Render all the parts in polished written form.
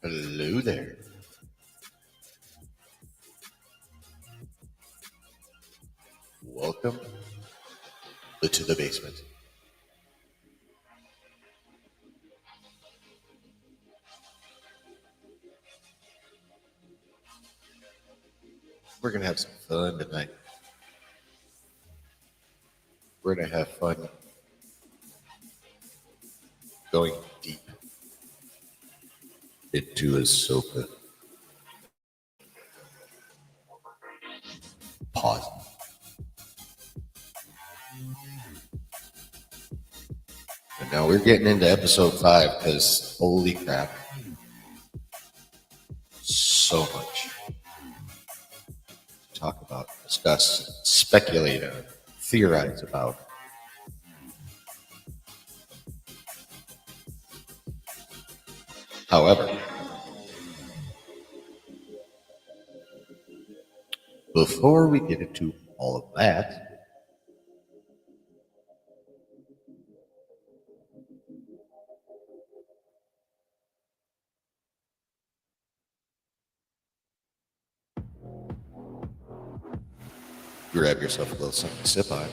Hello there. Welcome to the basement. We're going to have some fun tonight. We're going to have fun going deep into AHSOKA. Pause. And now we're getting into episode 5 because holy crap. So much to talk about, discuss, speculate on, theorize about. However, before we get into all of that, grab yourself a little something to sip on.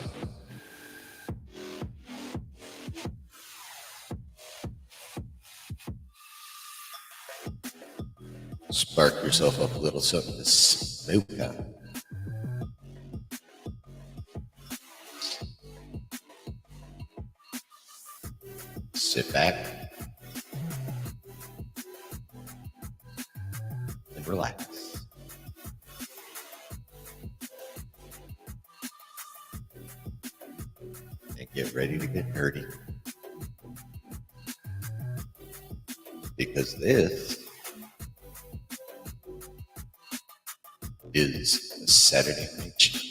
Spark yourself up a little something to smoke on. Sit back and relax. And get ready to get nerdy. Because this is Saturday Night Chill.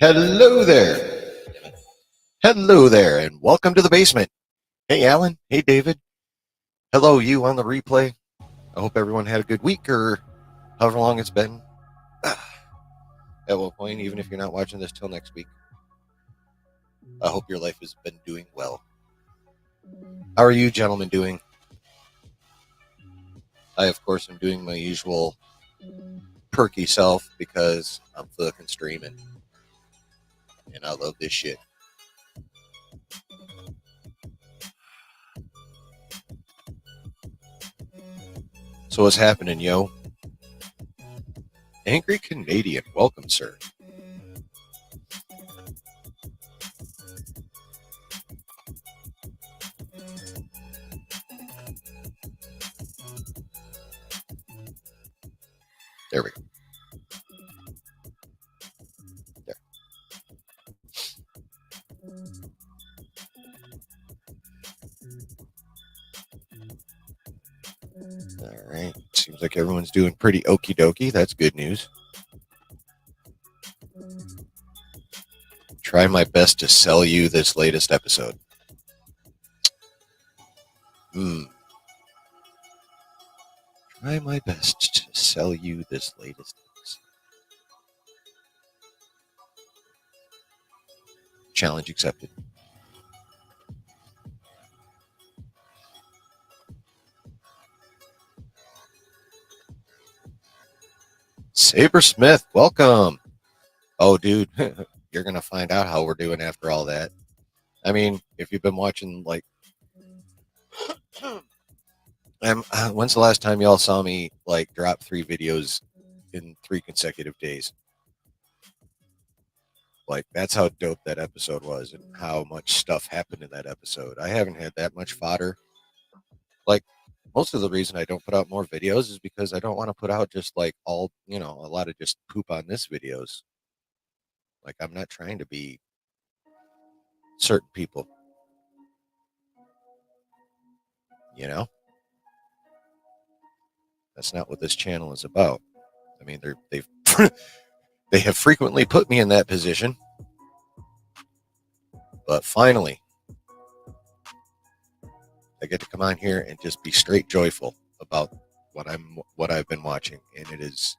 Hello there. Hello there, and welcome to the basement. Hey, Alan. Hey, David. Hello, you on the replay. I hope everyone had a good week or however long it's been. At one point, even if you're not watching this till next week, I hope your life has been doing well. How are you gentlemen doing? I, of course, am doing my usual perky self because I'm fucking streaming. And I love this shit. So what's happening, yo? Angry Canadian, welcome, sir. There we go. There. All right. Seems like everyone's doing pretty okie dokie. That's good news. Try my best to sell you this latest episode. Try my best to sell you this latest episode. Challenge accepted. Saber Smith, welcome. Oh, dude, you're going to find out how we're doing after all that. I mean, if you've been watching, like, when's the last time y'all saw me, like, drop 3 videos in 3 consecutive days? Like, that's how dope that episode was and how much stuff happened in that episode. I haven't had that much fodder. Like, most of the reason I don't put out more videos is because I don't want to put out just, like, all, a lot of just poop on this videos. Like, I'm not trying to be certain people. That's not what this channel is about. I mean, they've they have frequently put me in that position, but finally, I get to come on here and just be straight joyful about what I've been watching, and it is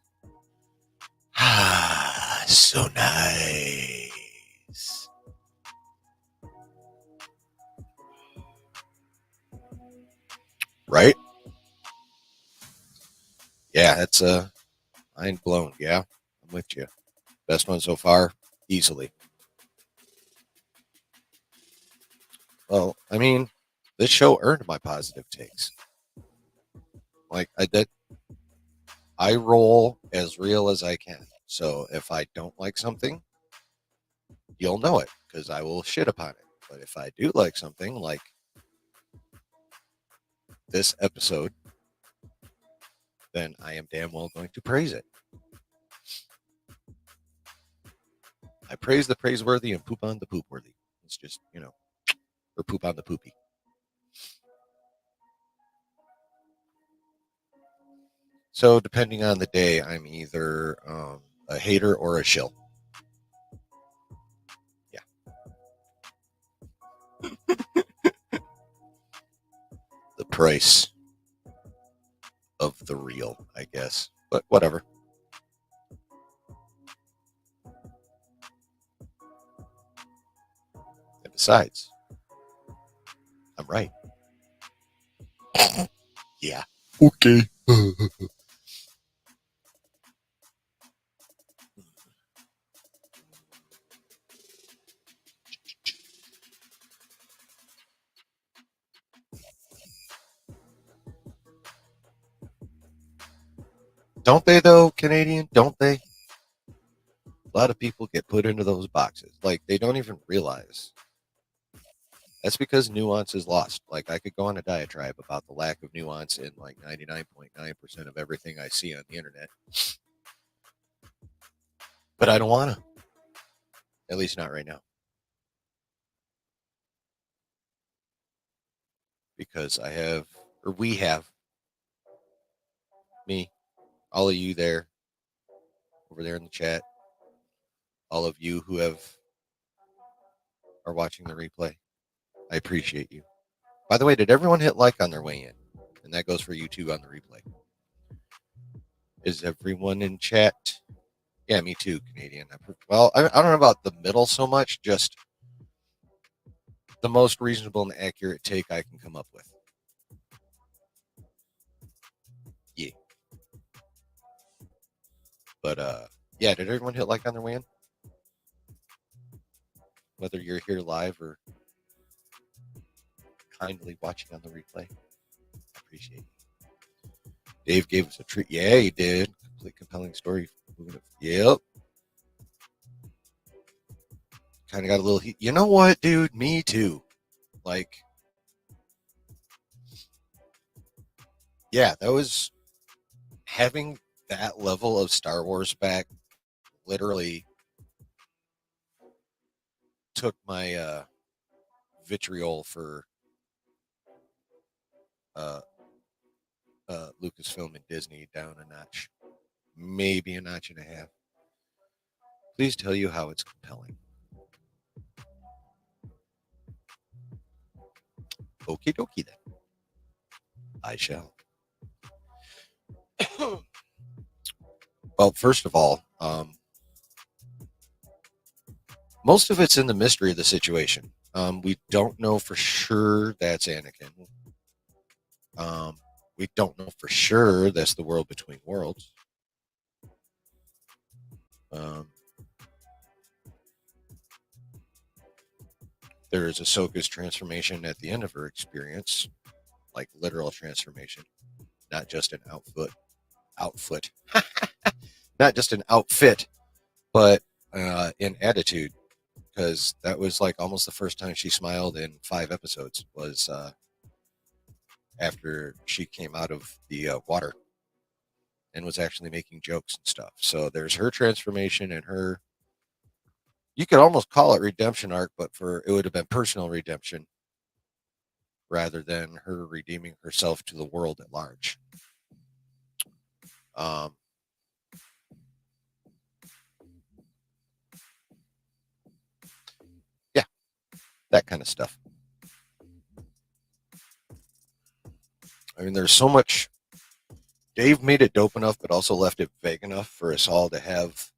so nice. Right? Yeah, that's mind blown. Yeah, I'm with you. Best one so far, easily. Well, I mean, this show earned my positive takes. Like, I roll as real as I can. So if I don't like something, you'll know it because I will shit upon it. But if I do like something, like this episode, then I am damn well going to praise it. I praise the praiseworthy and poop on the poopworthy. It's just, or poop on the poopy. So depending on the day, I'm either a hater or a shill. Yeah. The price of the real, I guess. But whatever. And besides, I'm right. Yeah. Okay. Don't they, though, Canadian? Don't they? A lot of people get put into those boxes. Like, they don't even realize. That's because nuance is lost. Like, I could go on a diatribe about the lack of nuance in, like, 99.9% of everything I see on the internet. But I don't want to. At least not right now. Because we have, me, all of you there, over there in the chat, all of you who are watching the replay, I appreciate you. By the way, did everyone hit like on their way in? And that goes for you too on the replay. Is everyone in chat? Yeah, me too, Canadian. Well, I don't know about the middle so much, just the most reasonable and accurate take I can come up with. Yeah. But, yeah, did everyone hit like on their way in? Whether you're here live or kindly watching on the replay, I appreciate it. Dave gave us a treat. Yeah, he did. Complete compelling story. Yep. Kind of got a little heat. You know what, dude? Me too. Like, yeah, that was having that level of Star Wars back. Literally took my vitriol for Lucasfilm and Disney down a notch, maybe a notch and a half. Please tell you how it's compelling. Okie dokie then. I shall. Well, first of all, most of it's in the mystery of the situation. We don't know for sure that's Anakin. We don't know for sure that's the world between worlds. Um, there is Ahsoka's transformation at the end of her experience, like literal transformation, not just an outfit, not just an outfit, but in attitude. Because that was like almost the first time she smiled in 5 episodes was after she came out of the water and was actually making jokes and stuff. So there's her transformation and her. You could almost call it redemption arc, but for it would have been personal redemption rather than her redeeming herself to the world at large. Um, yeah, that kind of stuff. I mean, there's so much. Dave made it dope enough, but also left it vague enough for us all to have,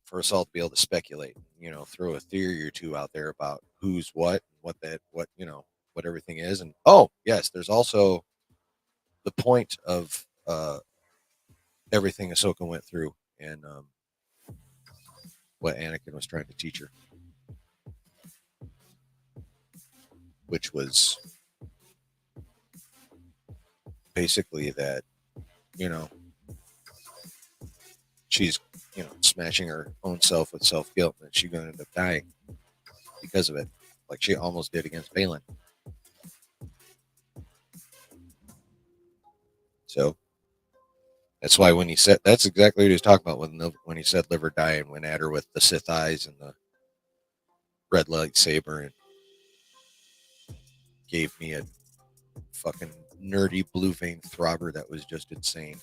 for us all to be able to speculate, throw a theory or two out there about who's what what everything is. And oh, yes, there's also the point of everything Ahsoka went through and what Anakin was trying to teach her, which was basically that, you know, she's, smashing her own self with self guilt and she's going to end up dying because of it, like she almost did against Balin. So that's why when he said, that's exactly what he was talking about when he said live or die and went at her with the Sith eyes and the red lightsaber and gave me a fucking nerdy blue vein throbber that was just insane.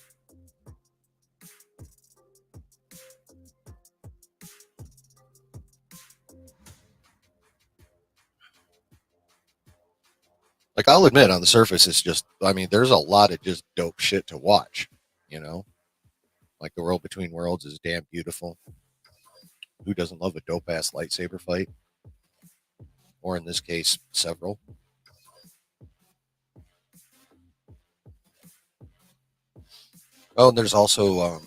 Like, I'll admit, on the surface, it's just, I mean, there's a lot of just dope shit to watch, you know? Like, the world between worlds is damn beautiful. Who doesn't love a dope ass lightsaber fight? Or in this case, several. Oh, and there's also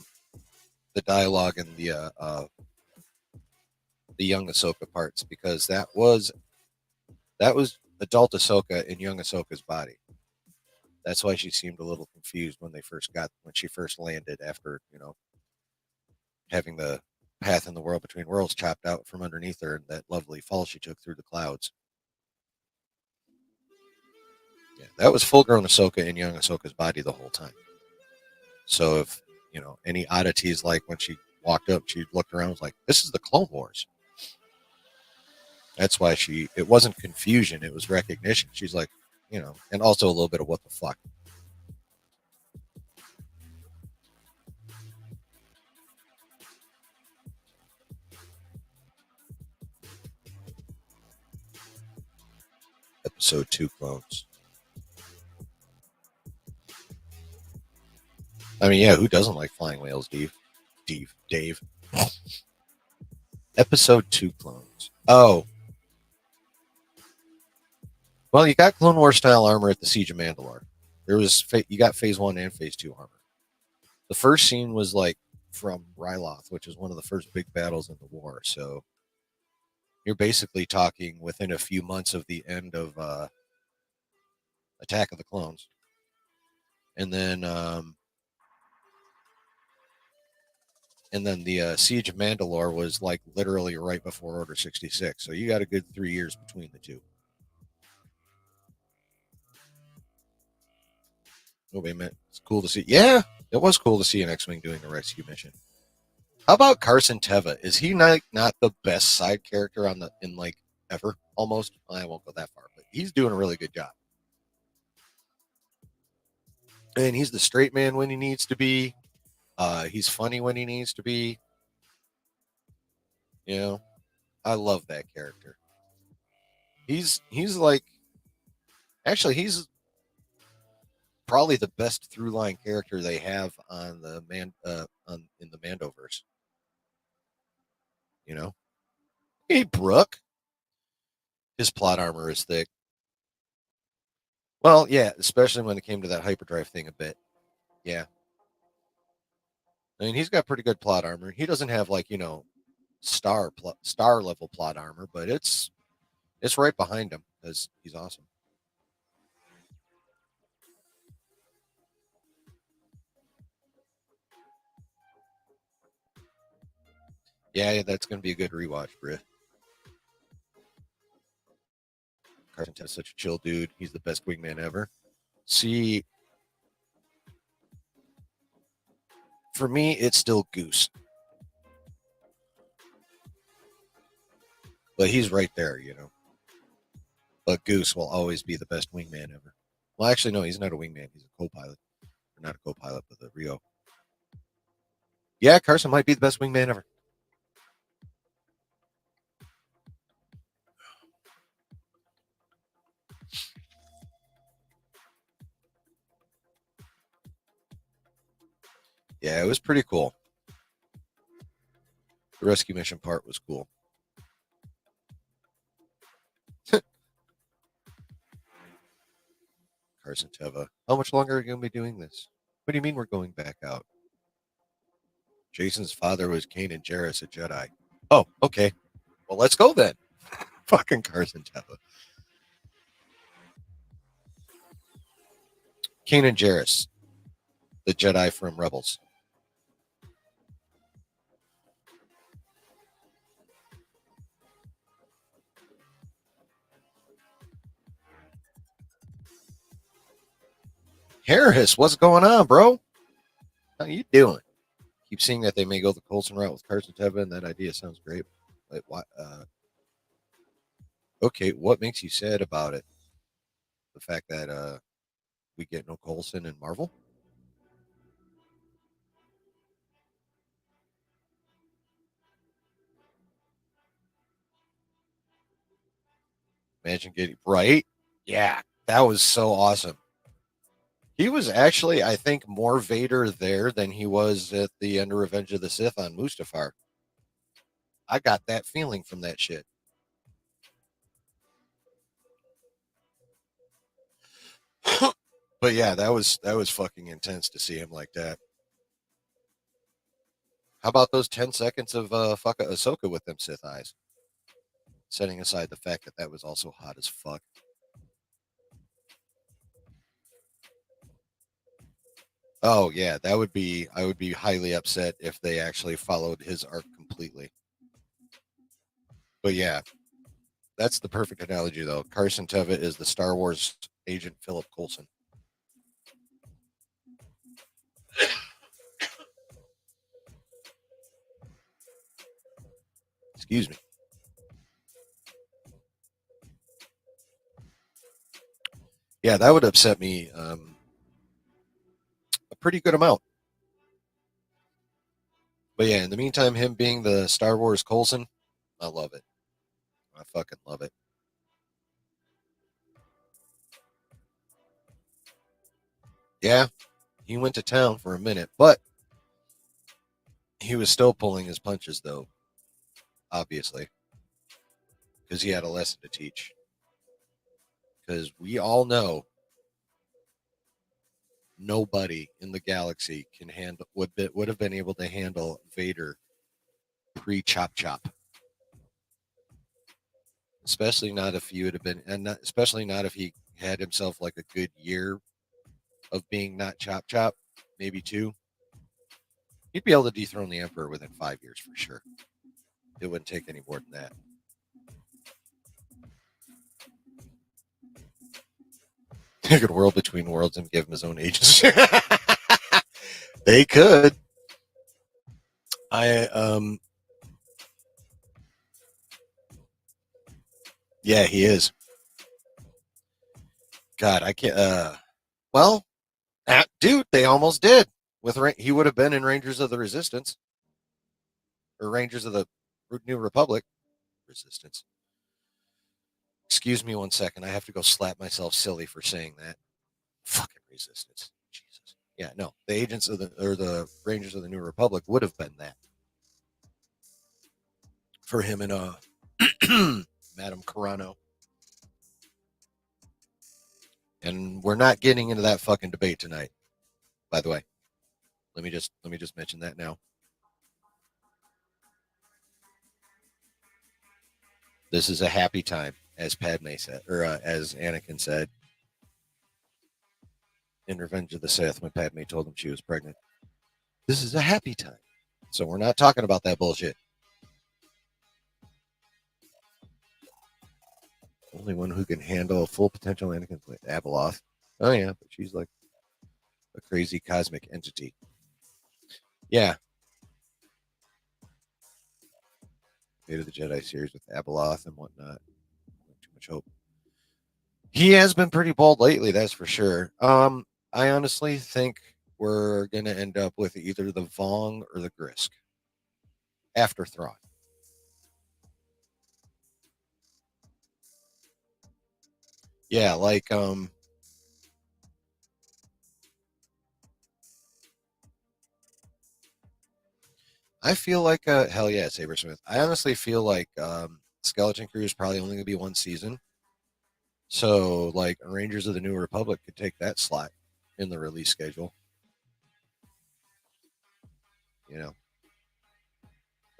the dialogue in the young Ahsoka parts because that was adult Ahsoka in young Ahsoka's body. That's why she seemed a little confused when she first landed after having the path in the world between worlds chopped out from underneath her and that lovely fall she took through the clouds. Yeah, that was full grown Ahsoka in young Ahsoka's body the whole time. So if any oddities, like when she walked up, she looked around, was like, "This is the Clone Wars." That's why it wasn't confusion, it was recognition. She's like, and also a little bit of what the fuck. Episode 2 clones. I mean, yeah, who doesn't like flying whales, Dave. Episode 2 clones. Oh, well, you got Clone War style armor at the Siege of Mandalore. You got Phase 1 and Phase 2 armor. The first scene was like from Ryloth, which is one of the first big battles in the war. So you're basically talking within a few months of the end of Attack of the Clones, and then the Siege of Mandalore was like literally right before Order 66. So you got a good 3 years between the two. Oh, wait a minute. It's cool to see. Yeah, it was cool to see an X-Wing doing a rescue mission. How about Carson Teva? Is he not the best side character in like ever? Almost. I won't go that far, but he's doing a really good job. And he's the straight man when he needs to be. He's funny when he needs to be. I love that character. He's like, actually, he's probably the best through line character they have on in the Mandoverse. You know, hey Brooke, his plot armor is thick. Well, yeah, especially when it came to that hyperdrive thing a bit. Yeah. I mean, he's got pretty good plot armor. He doesn't have like star level plot armor, but it's right behind him because he's awesome. Yeah, that's going to be a good rewatch, Britt. Carson is such a chill dude. He's the best wingman ever. See, for me, it's still Goose. But he's right there, But Goose will always be the best wingman ever. Well, actually, no, he's not a wingman. He's a co-pilot. Or not a co-pilot, but a Rio. Yeah, Carson might be the best wingman ever. Yeah, it was pretty cool. The rescue mission part was cool. Carson Teva. How much longer are you going to be doing this? What do you mean we're going back out? Jason's father was Kanan Jarrus, a Jedi. Oh, okay. Well, let's go then. Fucking Carson Teva. Kanan Jarrus, the Jedi from Rebels. Harris, what's going on, bro? How you doing? Keep seeing that they may go the Coulson route with Carson Teva, and that idea sounds great. Like, what? Okay, what makes you sad about it? The fact that we get no Coulson in Marvel? Imagine getting right. Yeah, that was so awesome. He was actually, I think, more Vader there than he was at the end of Revenge of the Sith on Mustafar. I got that feeling from that shit. But yeah, that was fucking intense to see him like that. How about those 10 seconds of fucking Ahsoka with them Sith eyes? Setting aside the fact that that was also hot as fuck. Oh yeah, that would be. I would be highly upset if they actually followed his arc completely. But yeah, that's the perfect analogy though. Carson Teva is the Star Wars agent Philip Coulson. Excuse me. Yeah, that would upset me a pretty good amount. But yeah, in the meantime, him being the Star Wars Coulson, I love it. I fucking love it. Yeah, he went to town for a minute, but he was still pulling his punches, though, obviously, because he had a lesson to teach. Because we all know nobody in the galaxy can handle would have been able to handle Vader pre Chop Chop, especially not if you would have been, and not, especially not if he had himself like a good year of being not Chop Chop, maybe two. He'd be able to dethrone the Emperor within 5 years for sure. It wouldn't take any more than that. Take a world between worlds and give him his own agency. They could. I Yeah, he is. God, I can't. Well, dude, they almost did. He would have been in Rangers of the Resistance or Rangers of the New Republic. Resistance. Excuse me 1 second. I have to go slap myself silly for saying that. Fucking Resistance. Jesus. Yeah, no. The agents of the Rangers of the New Republic would have been that for him and Madame Carano. And we're not getting into that fucking debate tonight, by the way. Let me just mention that now. This is a happy time, as Padme said, or as Anakin said in Revenge of the Sith when Padme told him she was pregnant. This is a happy time. So we're not talking about that bullshit. Only one who can handle full potential Anakin Abeloth. Oh yeah, but she's like a crazy cosmic entity. Yeah. Fate of the Jedi series with Abeloth and whatnot. Too much hope. He has been pretty bold lately, that's for sure. I honestly think we're gonna end up with either the Vong or the Grisk after Thrawn. Yeah, like I feel like hell yeah, Sabersmith. I honestly feel like Skeleton Crew is probably only gonna be one season. So like Rangers of the New Republic could take that slot in the release schedule. You know.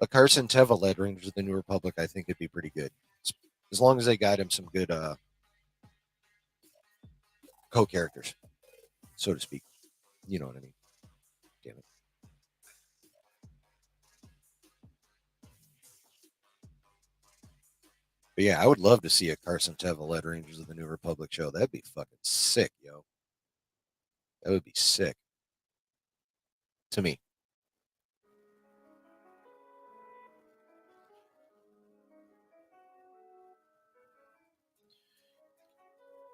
A Carson Teva led Rangers of the New Republic, I think it'd be pretty good. As long as they got him some good co-characters, so to speak. You know what I mean? Damn it. But yeah, I would love to see a Carson Teva led Rangers of the New Republic show. That'd be fucking sick, yo. That would be sick to me.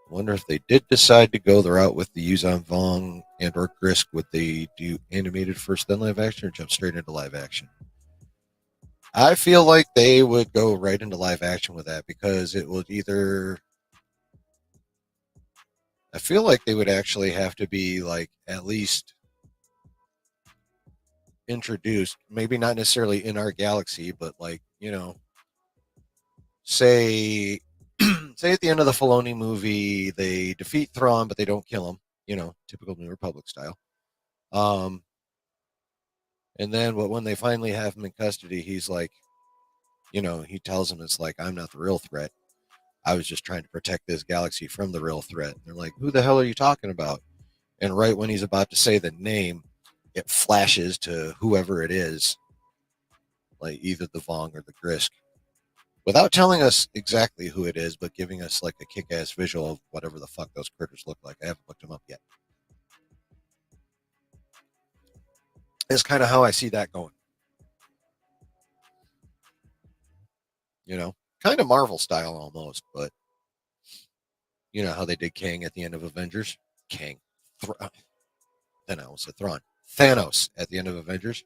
Wonder if they did decide to go the route with the Yuzan Vong and or Grisk, would they do animated first then live action or jump straight into live action? I feel like they would go right into live action with that because it would either I feel like they would actually have to be like at least introduced, maybe not necessarily in our galaxy, but like, say say at the end of the Filoni movie, they defeat Thrawn, but they don't kill him, typical New Republic style. Um, and then when they finally have him in custody, he's like, he tells him it's like, I'm not the real threat. I was just trying to protect this galaxy from the real threat. And they're like, who the hell are you talking about? And right when he's about to say the name, it flashes to whoever it is, like either the Vong or the Grisk, without telling us exactly who it is, but giving us like a kick-ass visual of whatever the fuck those critters look like. I haven't looked them up yet. It's kind of how I see that going. Kind of Marvel style almost, but you know how they did Kang at the end of Avengers? Kang. Then I almost said Thrawn. Thanos at the end of Avengers.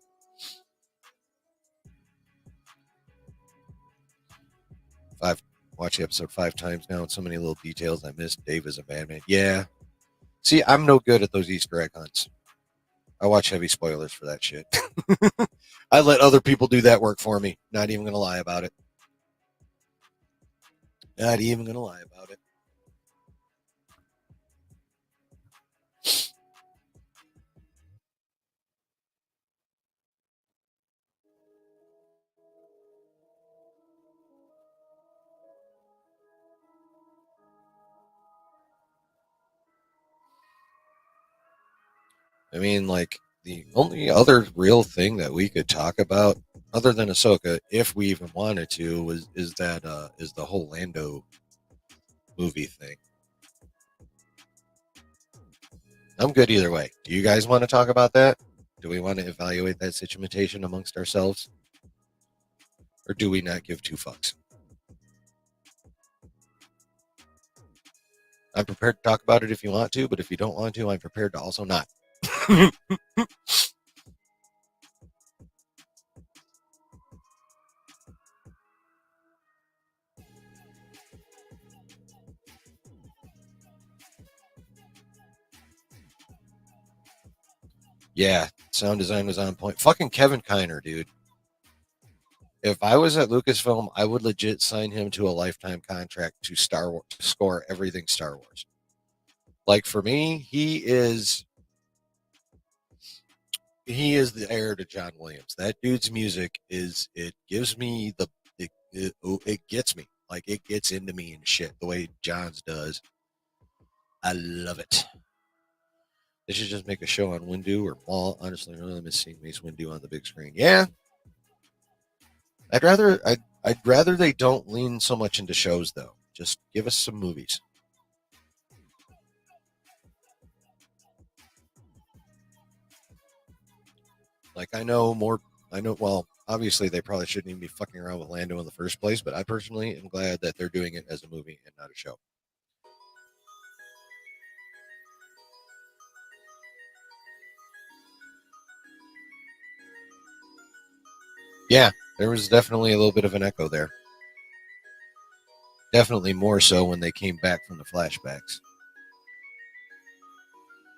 I've watched the episode 5 times now, and so many little details I missed. Dave is a bad man. Yeah. See, I'm no good at those Easter egg hunts. I watch heavy spoilers for that shit. I let other people do that work for me. Not even going to lie about it. Not even going to lie about it. I mean, like, the only other real thing that we could talk about, other than Ahsoka, if we even wanted to, is the whole Lando movie thing. I'm good either way. Do you guys want to talk about that? Do we want to evaluate that situation amongst ourselves? Or do we not give two fucks? I'm prepared to talk about it if you want to, but if you don't want to, I'm prepared to also not. Yeah, sound design was on point. Fucking Kevin Kiner, dude. If I was at Lucasfilm, I would legit sign him to a lifetime contract to Star Wars, to score everything Star Wars. Like for me, he is he is the heir to John Williams. That dude's music it gives me it gets me. Like it gets into me and shit the way John's does. I love it. They should just make a show on Windu or Maul. Honestly, I really miss seeing Mace Windu on the big screen. Yeah, I'd rather they don't lean so much into shows though. Just give us some movies. Like I know more. I know. Well, obviously they probably shouldn't even be fucking around with Lando in the first place. But I personally am glad that they're doing it as a movie and not a show. Yeah, there was definitely a little bit of an echo there. Definitely more so when they came back from the flashbacks,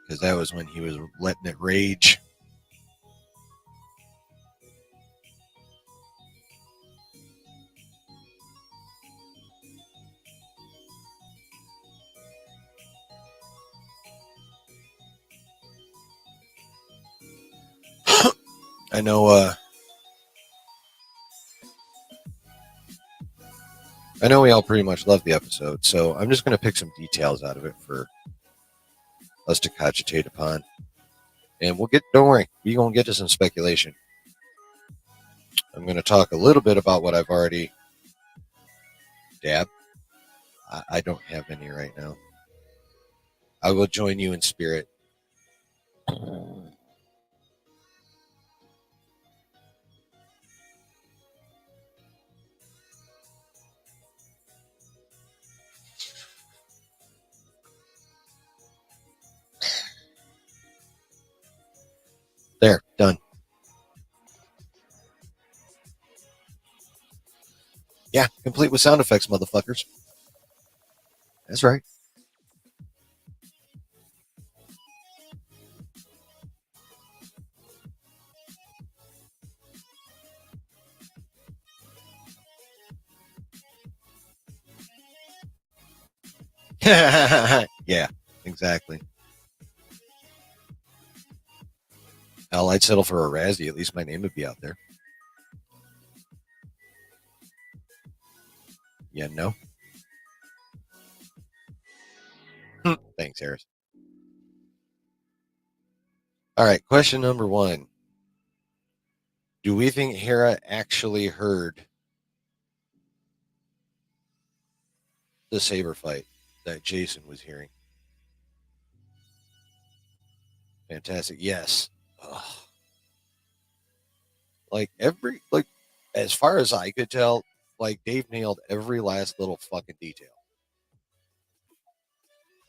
because that was when he was letting it rage. I know. I know we all pretty much love the episode, so I'm just going to pick some details out of it for us to cogitate upon, and we'll get. Don't worry, we're going to get to some speculation. I'm going to talk a little bit about what I've already dabbed. I don't have any right now. I will join you in spirit. There, done. Yeah, complete with sound effects, motherfuckers. That's right. Yeah, exactly. Hell, I'd settle for a Razzie. At least my name would be out there. Yeah, no. Thanks, Harris. All right, question number one. Do we think Hera actually heard the saber fight that Jason was hearing? Fantastic. Yes. Ugh. Like as far as I could tell, like Dave nailed every last little fucking detail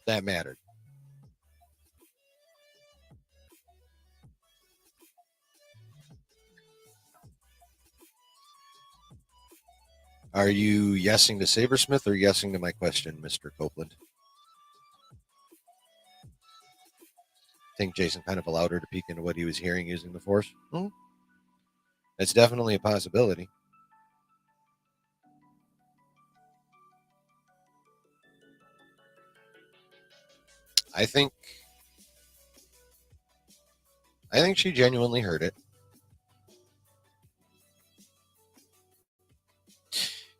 that mattered. Are you yesing to Sabersmith or yesing to my question, Mr. Copeland? Think Jason kind of allowed her to peek into what he was hearing using the Force? That's definitely a possibility. I think I think she genuinely heard it.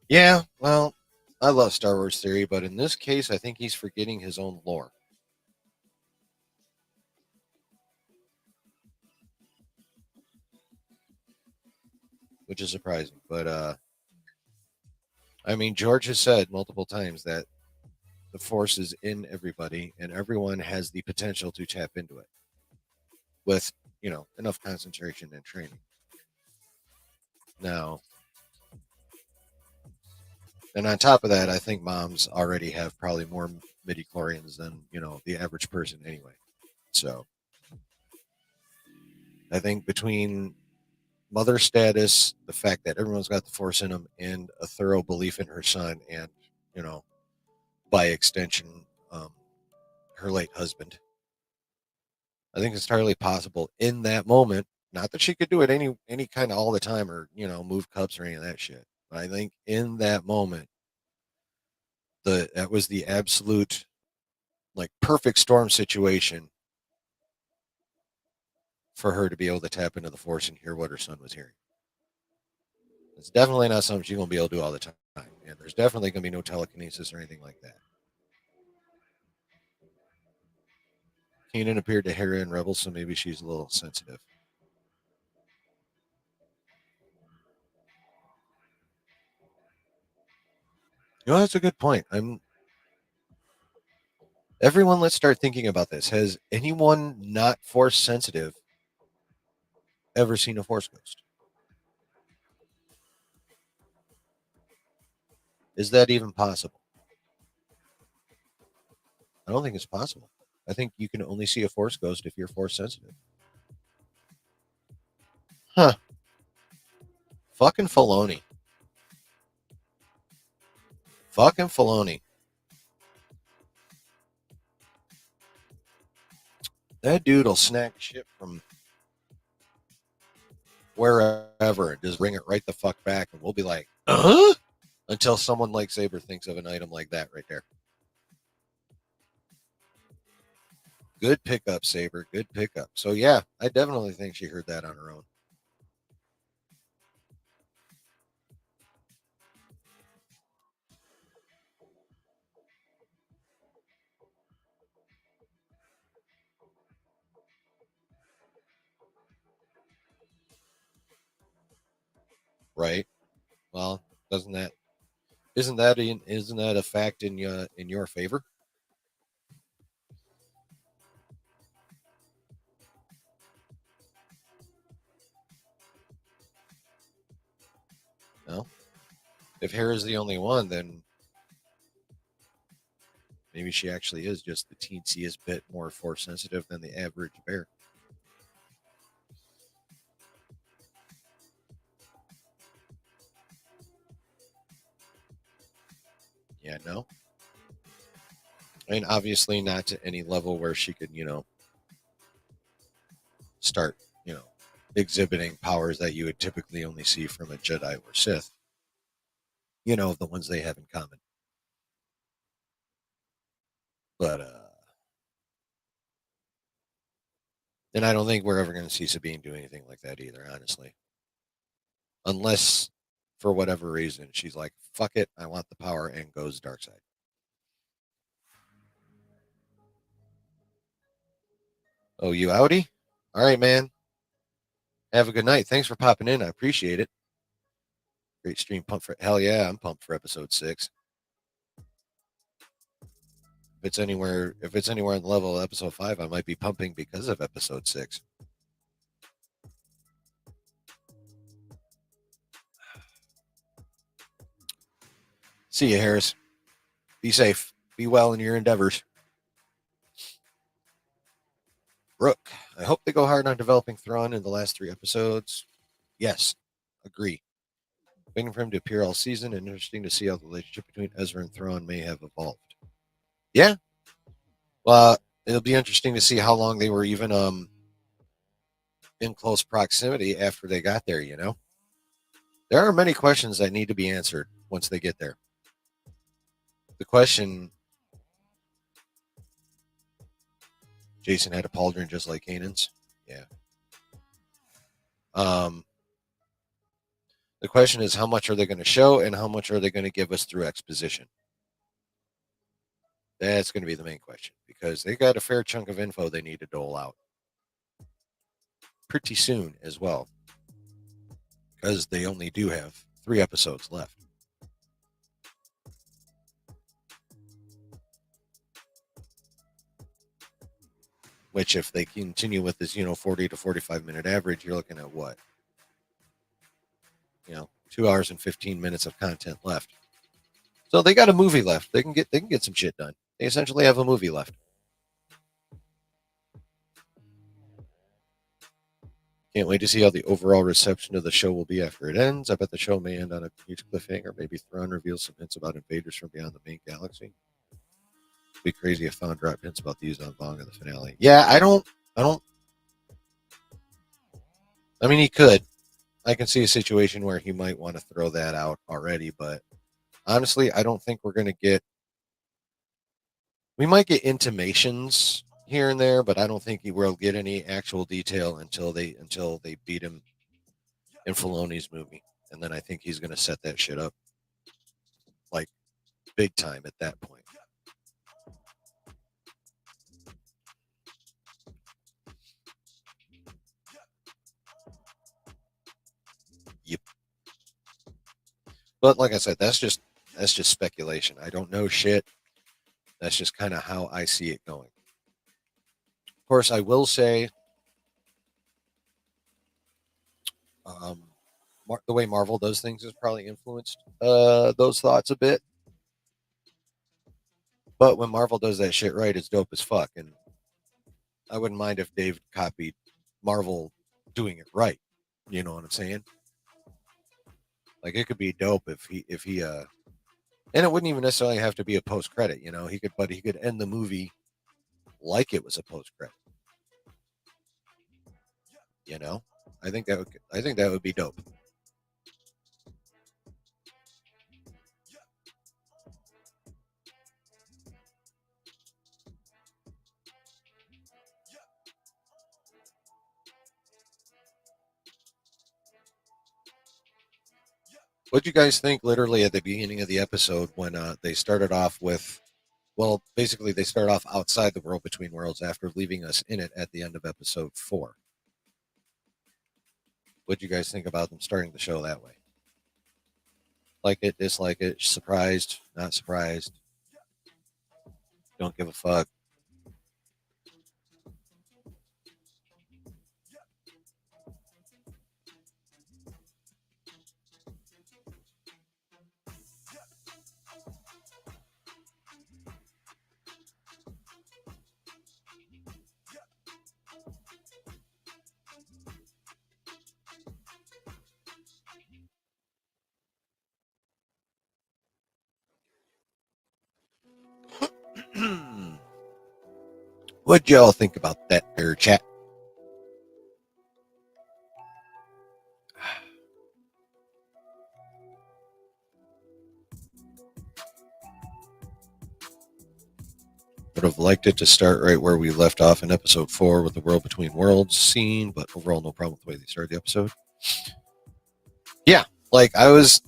Yeah, well, I love Star Wars theory, but in this case, I think he's forgetting his own lore, which is surprising. But I mean, George has said multiple times that the Force is in everybody, and everyone has the potential to tap into it with enough concentration and training. Now, and on top of that, I think moms already have probably more midi chlorians than the average person anyway. So I think between mother status, the fact that everyone's got the Force in them, and a thorough belief in her son, and you know, by extension, her late husband, I think it's entirely possible in that moment. Not that she could do it any kind of all the time, or move cups or any of that shit. But I think in that moment, that was the absolute like perfect storm situation for her to be able to tap into the Force and hear what her son was hearing. It's definitely not something she's going to be able to do all the time. And there's definitely going to be no telekinesis or anything like that. Kanan appeared to Hera in Rebels, so maybe she's a little sensitive. That's a good point. Everyone, let's start thinking about this. Has anyone not Force sensitive ever seen a Force ghost? Is that even possible? I don't think it's possible. I think you can only see a Force ghost if you're Force sensitive. Huh. Fucking Filoni. Fucking Filoni. That dude will snack shit from wherever and just bring it right the fuck back, and we'll be like, until someone like Saber thinks of an item like that right there. Good pickup, Saber. Good pickup. So yeah, I definitely think she heard that on her own. Right. Well, isn't that a fact in your favor? No. If Hera's the only one, then maybe she actually is just the teensiest bit more Force sensitive than the average bear. Yeah, no. I mean, obviously not to any level where she could, start, exhibiting powers that you would typically only see from a Jedi or Sith. The ones they have in common. But and I don't think we're ever going to see Sabine do anything like that either, honestly. Unless for whatever reason she's like, fuck it, I want the power, and goes dark side. Oh, you outie? All right, man. Have a good night. Thanks for popping in. I appreciate it. Great stream. Pumped for hell yeah, I'm pumped for episode 6. If it's anywhere on the level of episode 5, I might be pumping because of episode 6. See you, Harris. Be safe. Be well in your endeavors. Brooke, I hope they go hard on developing Thrawn in the last 3 episodes. Yes, agree. Waiting for him to appear all season, and interesting to see how the relationship between Ezra and Thrawn may have evolved. Yeah. Well, it'll be interesting to see how long they were even in close proximity after they got there, There are many questions that need to be answered once they get there. The question, Jason had a pauldron just like Kanan's. Yeah. The question is, how much are they going to show and how much are they going to give us through exposition? That's going to be the main question because they got a fair chunk of info they need to dole out pretty soon as well because they only do have 3 episodes left. Which, if they continue with this, 40 to 45 minute average, you're looking at what? 2 hours and 15 minutes of content left. So they got a movie left. They can get some shit done. They essentially have a movie left. Can't wait to see how the overall reception of the show will be after it ends. I bet the show may end on a huge cliffhanger. Maybe Thrawn reveals some hints about invaders from beyond the main galaxy. It'd be crazy if Thrawn dropped hints about these on Vong in the finale. Yeah, I mean, he could. I can see a situation where he might want to throw that out already, but honestly, I don't think we're going to get. We might get intimations, here and there, but I don't think he will get any actual detail until they beat him in Filoni's movie, and then I think he's going to set that shit up like big time at that point. Yep. But like I said, that's just speculation. I don't know shit. That's just kind of how I see it going. Of course, I will say, the way Marvel does things has probably influenced those thoughts a bit. But when Marvel does that shit right, it's dope as fuck. And I wouldn't mind if Dave copied Marvel doing it right. You know what I'm saying? Like it could be dope if he and it wouldn't even necessarily have to be a post credit. You know, he could end the movie like it was a post credit. You know, I think that would be dope. What do you guys think? Literally at the beginning of the episode, when they started off with, well, basically they start off outside the world between worlds after leaving us in it at the end of episode 4. What do you guys think about them starting the show that way? Like it, dislike it, surprised, not surprised, don't give a fuck. What y'all think about that there, chat? Would have liked it to start right where we left off in episode 4 with the world between worlds scene, but overall no problem with the way they started the episode. Yeah, like I was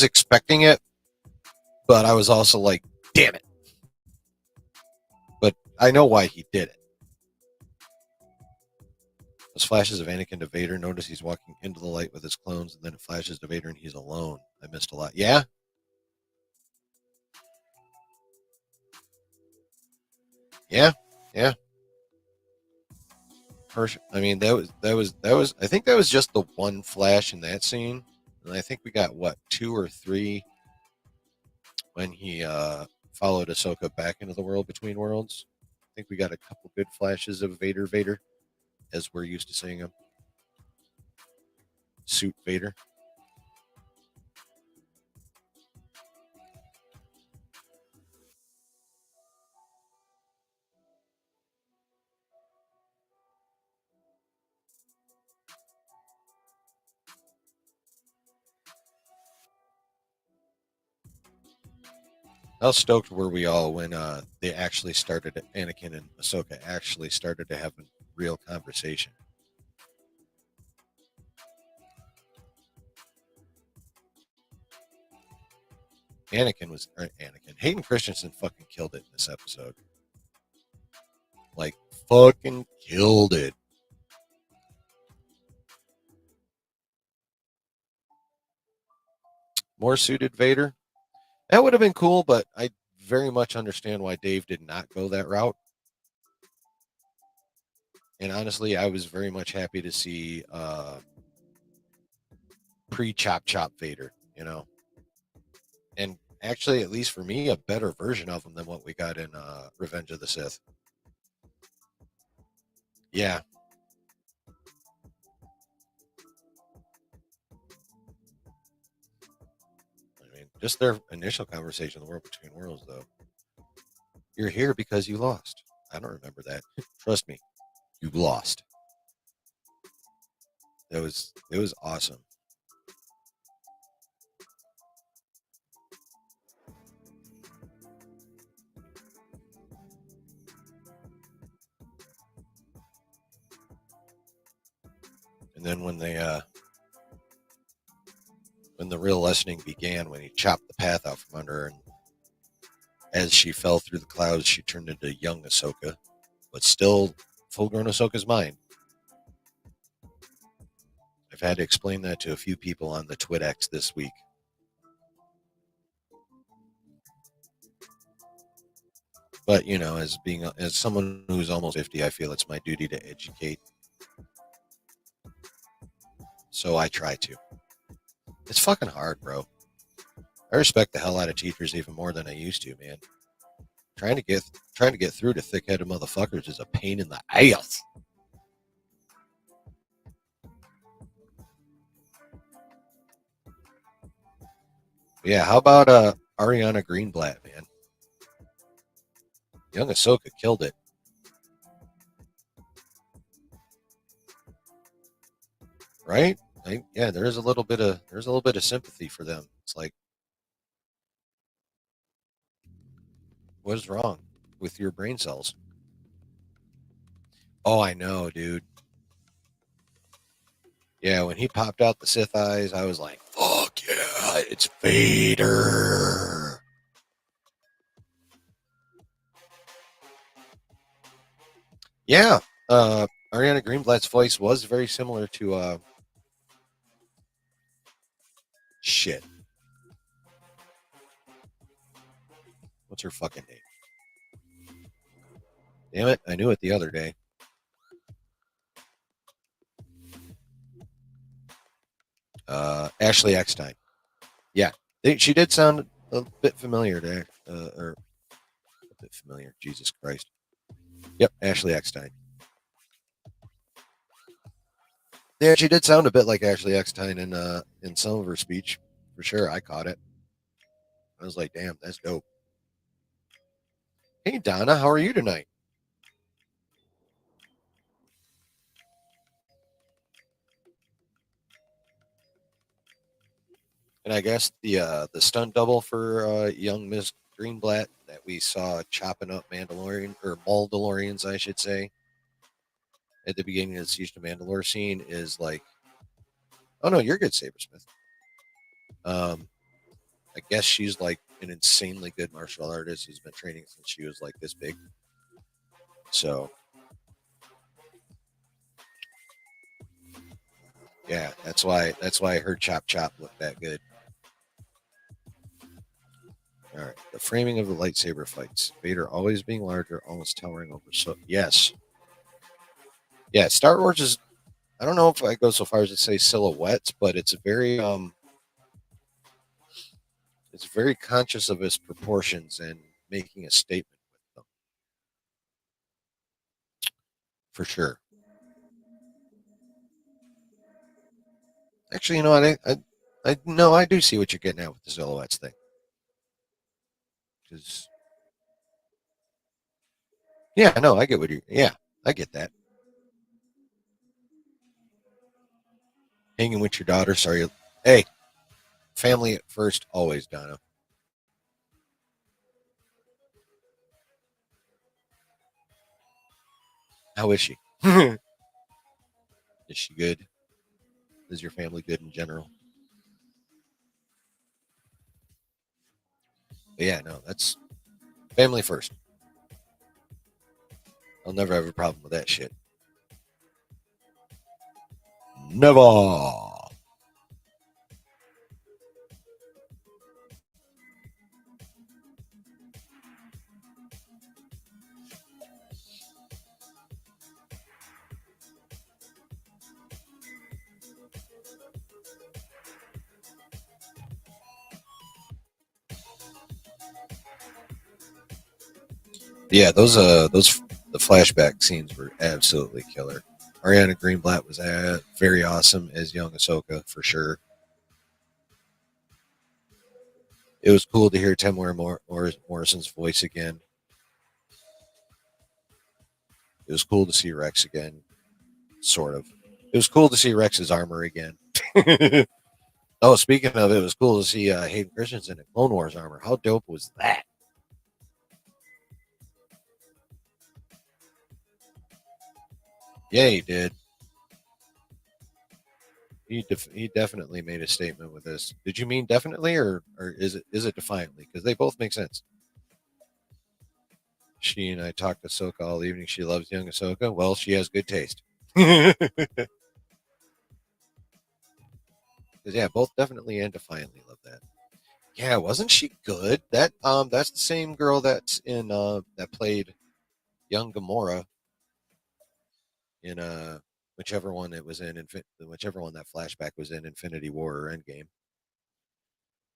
expecting it, but I was also like, damn it. But I know why he did it. Those flashes of Anakin to Vader. Notice he's walking into the light with his clones, and then it flashes to Vader and he's alone. I missed a lot. Yeah? Yeah. Yeah. I mean, that was. I think that was just the one flash in that scene, and I think we got what 2 or 3 when he followed Ahsoka back into the world between worlds. I think we got a couple good flashes of Vader, as we're used to seeing him. Suit Vader. How stoked were we all when they actually started, Anakin and Ahsoka actually started to have a real conversation? Anakin. Hayden Christensen fucking killed it in this episode. Like, fucking killed it. More suited Vader. That would have been cool, but I very much understand why Dave did not go that route. And honestly, I was very much happy to see pre-chop chop Vader, you know. And actually, at least for me, a better version of him than what we got in Revenge of the Sith. Yeah. I mean, just their initial conversation, the world between worlds, though. You're here because you lost. I don't remember that. Trust me, you lost. It was awesome. And then when the real lessening began, when he chopped the path out from under her, and as she fell through the clouds, she turned into young AHSOKA, but still full-grown AHSOKA's mind. I've had to explain that to a few people on the TwitX this week. But, you know, as someone who's almost 50, I feel it's my duty to educate. So I try to. It's fucking hard, bro. I respect the hell out of teachers even more than I used to, man. Trying to get through to thick-headed motherfuckers is a pain in the ass. Yeah, how about Ariana Greenblatt, man? Young AHSOKA killed it. Right? Yeah, there's a little bit of sympathy for them. It's like, what is wrong with your brain cells? Oh, I know, dude. Yeah, when he popped out the Sith eyes, I was like, fuck yeah, it's Vader. Yeah, Ariana Greenblatt's voice was very similar to shit. What's her fucking name? Damn it, I knew it the other day. Ashley Eckstein. Yeah, she did sound a bit familiar there, or a bit familiar. Jesus Christ. Yep, Ashley Eckstein. Yeah, she did sound a bit like Ashley Eckstein in some of her speech, for sure. I caught it. I was like, damn, that's dope. Hey, Donna, how are you tonight? And I guess the stunt double for young Miss Greenblatt that we saw chopping up Mandalorian or Maldalorians, I should say, at the beginning of the Siege to Mandalore scene is like, oh no, you're good, Sabersmith. I guess she's like an insanely good martial artist who's been training since she was like this big. So yeah, that's why her chop chop looked that good. All right, the framing of the lightsaber fights. Vader always being larger, almost towering over. So yes, yeah. Star Wars is. I don't know if I go so far as to say silhouettes, but it's very conscious of its proportions and making a statement with them for sure. Actually, you know what? I no, I do see what you're getting at with the silhouettes thing. Because yeah, no, I get what you. Yeah, I get that. Hanging with your daughter. Sorry. Hey, family at first, always, Donna. How is she? Is she good? Is your family good in general? But yeah, no, that's family first. I'll never have a problem with that shit. Never. Yeah, those the flashback scenes were absolutely killer. Ariana Greenblatt was very awesome as young Ahsoka for sure. It was cool to hear Morrison's voice again. It was cool to see Rex again, sort of. It was cool to see Rex's armor again. Oh, speaking of, it was cool to see Hayden Christensen in Clone Wars armor. How dope was that? Yeah, he did. he definitely made a statement with this. Did you mean definitely, or is it defiantly? Because they both make sense. She and I talked to Ahsoka all evening. She loves young Ahsoka. Well, she has good taste. Because yeah, both definitely and defiantly love that. Yeah, wasn't she good? That's the same girl that's in that played young Gamora in whichever one it was in, whichever one that flashback was in, Infinity War or Endgame.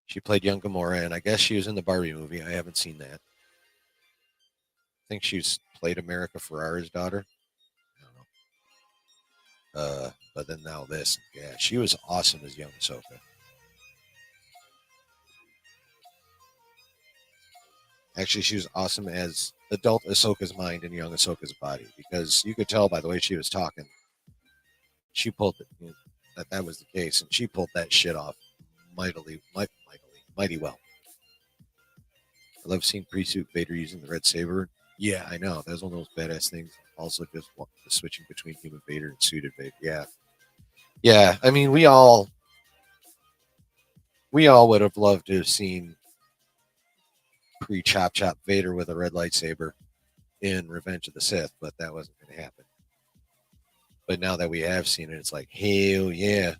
She played young Gamora, and I guess she was in the Barbie movie. I haven't seen that. I think she's played America Ferrera's daughter. I don't know. But then now this, yeah, she was awesome as young Ahsoka. Actually, she was awesome as adult Ahsoka's mind and young Ahsoka's body because you could tell by the way she was talking. She pulled it. That was the case, and she pulled that shit off mighty well. I love seeing pre-suit Vader using the red saber. Yeah, I know. That was one of those badass things. Also, just the switching between human Vader and suited Vader. Yeah, yeah. I mean, we all would have loved to have seen pre-chop chop Vader with a red lightsaber in Revenge of the Sith, but that wasn't going to happen. But now that we have seen it, it's like hell yeah.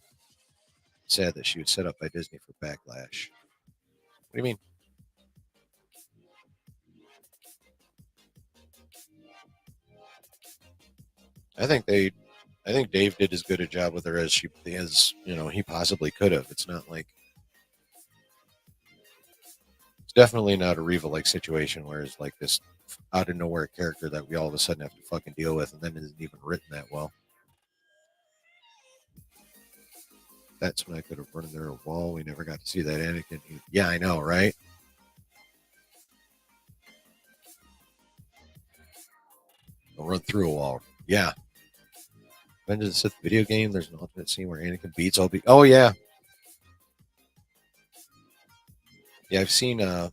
Sad that she was set up by Disney for backlash. What do you mean? I think they, I think Dave did as good a job with her as he possibly could have. It's not like it's definitely not a Reva like situation where it's like this out of nowhere character that we all of a sudden have to fucking deal with, and then it isn't even written that well. That's when I could have run there a wall. We never got to see that Anakin. Yeah, I know, right? I'll run through a wall. Yeah. Revenge of the Sith video game. There's an alternate scene where Anakin beats Obi. Oh yeah, yeah. I've seen. I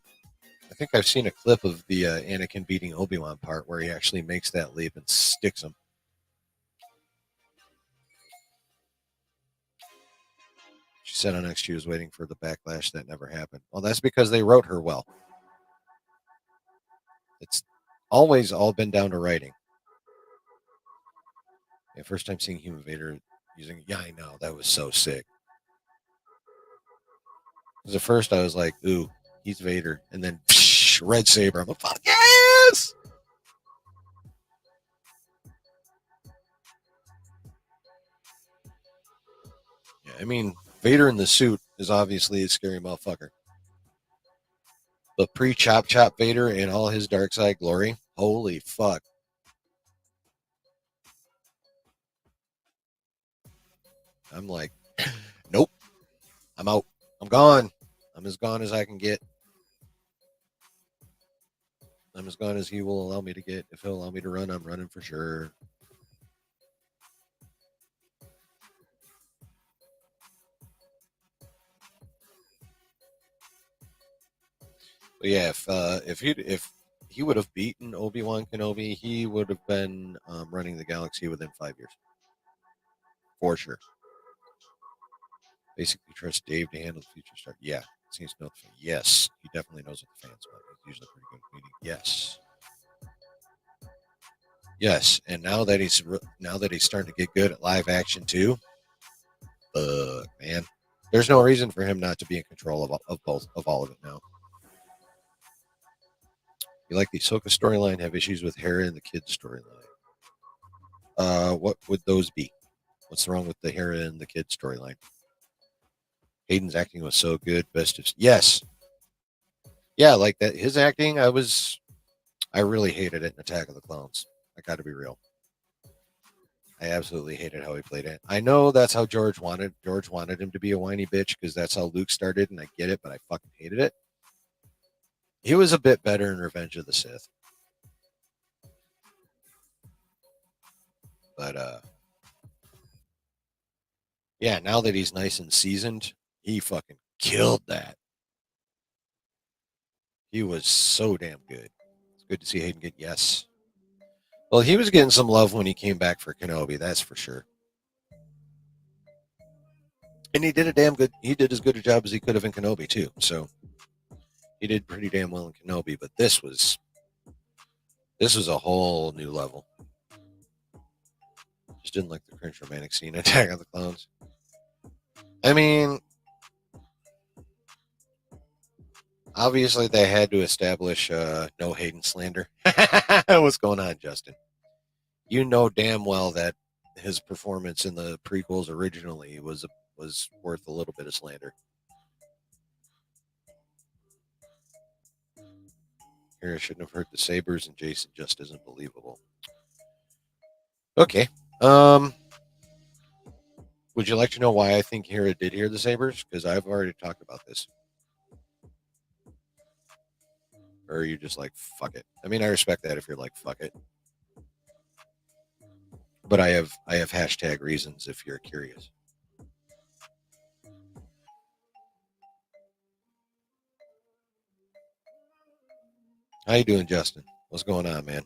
think I've seen a clip of the Anakin beating Obi-Wan part where he actually makes that leap and sticks him. She said on X she was waiting for the backlash that never happened. Well, that's because they wrote her well. It's always all been down to writing. Yeah, first time seeing Human Vader using. Yeah, I know that was so sick. Because at first I was like, "Ooh, he's Vader," and then red saber. I'm like, "Fuck yes!" Yeah, I mean, Vader in the suit is obviously a scary motherfucker. But pre Chop Chop Vader in all his dark side glory, holy fuck! I'm like, nope, I'm out. I'm gone. I'm as gone as I can get. I'm as gone as he will allow me to get. If he'll allow me to run, I'm running for sure. But yeah, if he would have beaten Obi-Wan Kenobi, he would have been running the galaxy within 5 years for sure. Basically, trust Dave to handle the future stuff. Yeah, seems to know. Yes, he definitely knows what the fans want. He's usually pretty good at meeting. Yes, yes, and now that he's starting to get good at live action too, man, there's no reason for him not to be in control of both of all of it now. You like the Ahsoka storyline? Have issues with Hera and the kids storyline? What would those be? What's wrong with the Hera and the kids storyline? Hayden's acting was so good. Best of yes, yeah, like that. His acting, I really hated it in Attack of the Clones. I got to be real. I absolutely hated how he played it. I know that's how George wanted him to be a whiny bitch because that's how Luke started, and I get it, but I fucking hated it. He was a bit better in Revenge of the Sith, but yeah, now that he's nice and seasoned, he fucking killed that. He was so damn good. It's good to see Hayden get yes. Well, he was getting some love when he came back for Kenobi, that's for sure. And he did a damn good. He did as good a job as he could have in Kenobi too. So he did pretty damn well in Kenobi. But this was a whole new level. Just didn't like the cringe romantic scene in Attack of the Clones. I mean, obviously they had to establish no Hayden slander. What's going on, Justin? You know damn well that his performance in the prequels originally was worth a little bit of slander. Here, I shouldn't have heard the sabers, and Jason just isn't believable. Okay. Would you like to know why I think Hera did hear the sabers? Because I've already talked about this. Or are you just like, fuck it? I mean, I respect that if you're like, fuck it. But I have hashtag reasons if you're curious. How you doing, Justin? What's going on, man?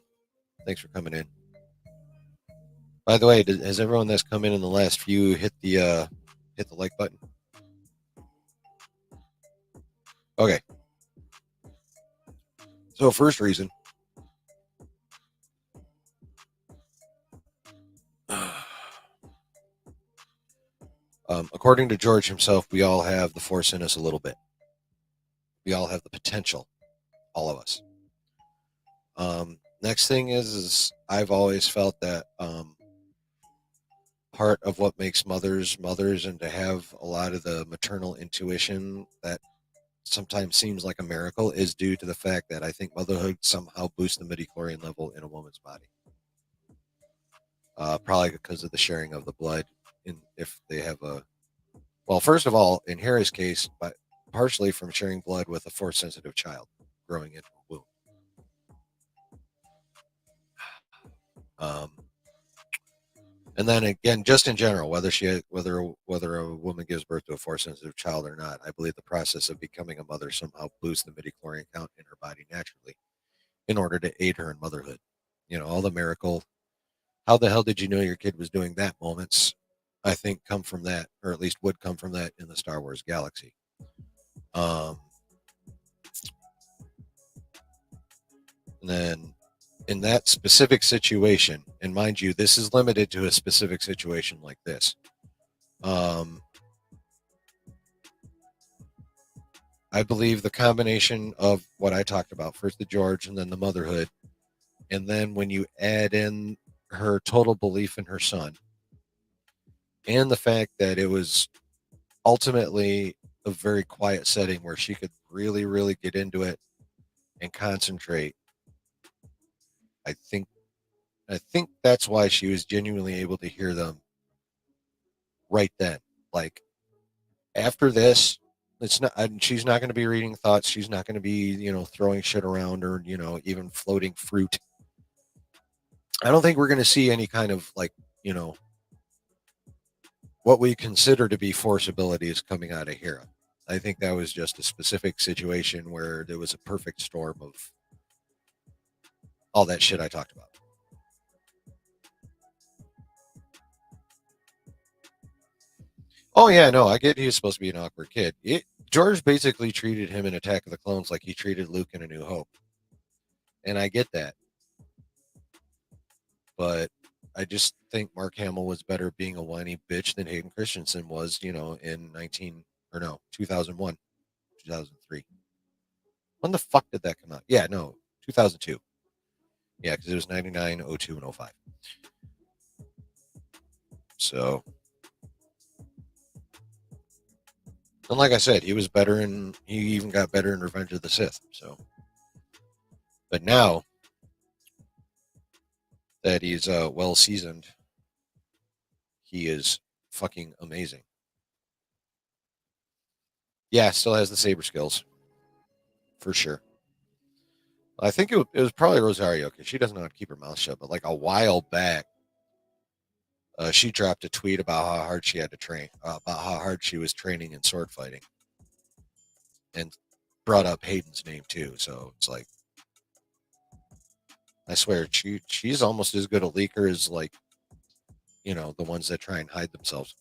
Thanks for coming in. By the way, has everyone that's come in the last few hit the like button? Okay. So first reason. According to George himself, we all have the Force in us a little bit. We all have the potential, all of us. Next thing is I've always felt that part of what makes mothers, and to have a lot of the maternal intuition that sometimes seems like a miracle is due to the fact that I think motherhood somehow boosts the midichlorian level in a woman's body. Probably because of the sharing of the blood. If they have well, first of all, in Hera's case, but partially from sharing blood with a force-sensitive child growing in a womb. And then again, just in general, whether a woman gives birth to a force-sensitive child or not, I believe the process of becoming a mother somehow boosts the midichlorian count in her body naturally, in order to aid her in motherhood. You know, all the miracle. How the hell did you know your kid was doing that? Moments, I think, come from that, or at least would come from that in the Star Wars galaxy. And then in that specific situation, and mind you, this is limited to a specific situation like this. I believe the combination of what I talked about, first the George and then the motherhood, and then when you add in her total belief in her son, and the fact that it was ultimately a very quiet setting where she could really, really get into it and concentrate. I think that's why she was genuinely able to hear them right then. Like after this, it's not. She's not going to be reading thoughts. She's not going to be, throwing shit around or even floating fruit. I don't think we're going to see any kind of what we consider to be force abilities coming out of Hera. I think that was just a specific situation where there was a perfect storm of all that shit I talked about. Oh yeah, no, I get he's supposed to be an awkward kid. George basically treated him in Attack of the Clones like he treated Luke in A New Hope, and I get that. But I just think Mark Hamill was better being a whiny bitch than Hayden Christensen was, in 2001, 2003. When the fuck did that come out? Yeah, no, 2002. Yeah, because it was 99, 02, and 05. So, and like I said, he was better he even got better in Revenge of the Sith. So, but now that he's well seasoned, he is fucking amazing. Yeah, still has the saber skills for sure. I think it was probably Rosario because she doesn't know how to keep her mouth shut. But like a while back, she dropped a tweet about how hard she had to train, about how hard she was training in sword fighting, and brought up Hayden's name too. So it's like, I swear, she's almost as good a leaker as the ones that try and hide themselves.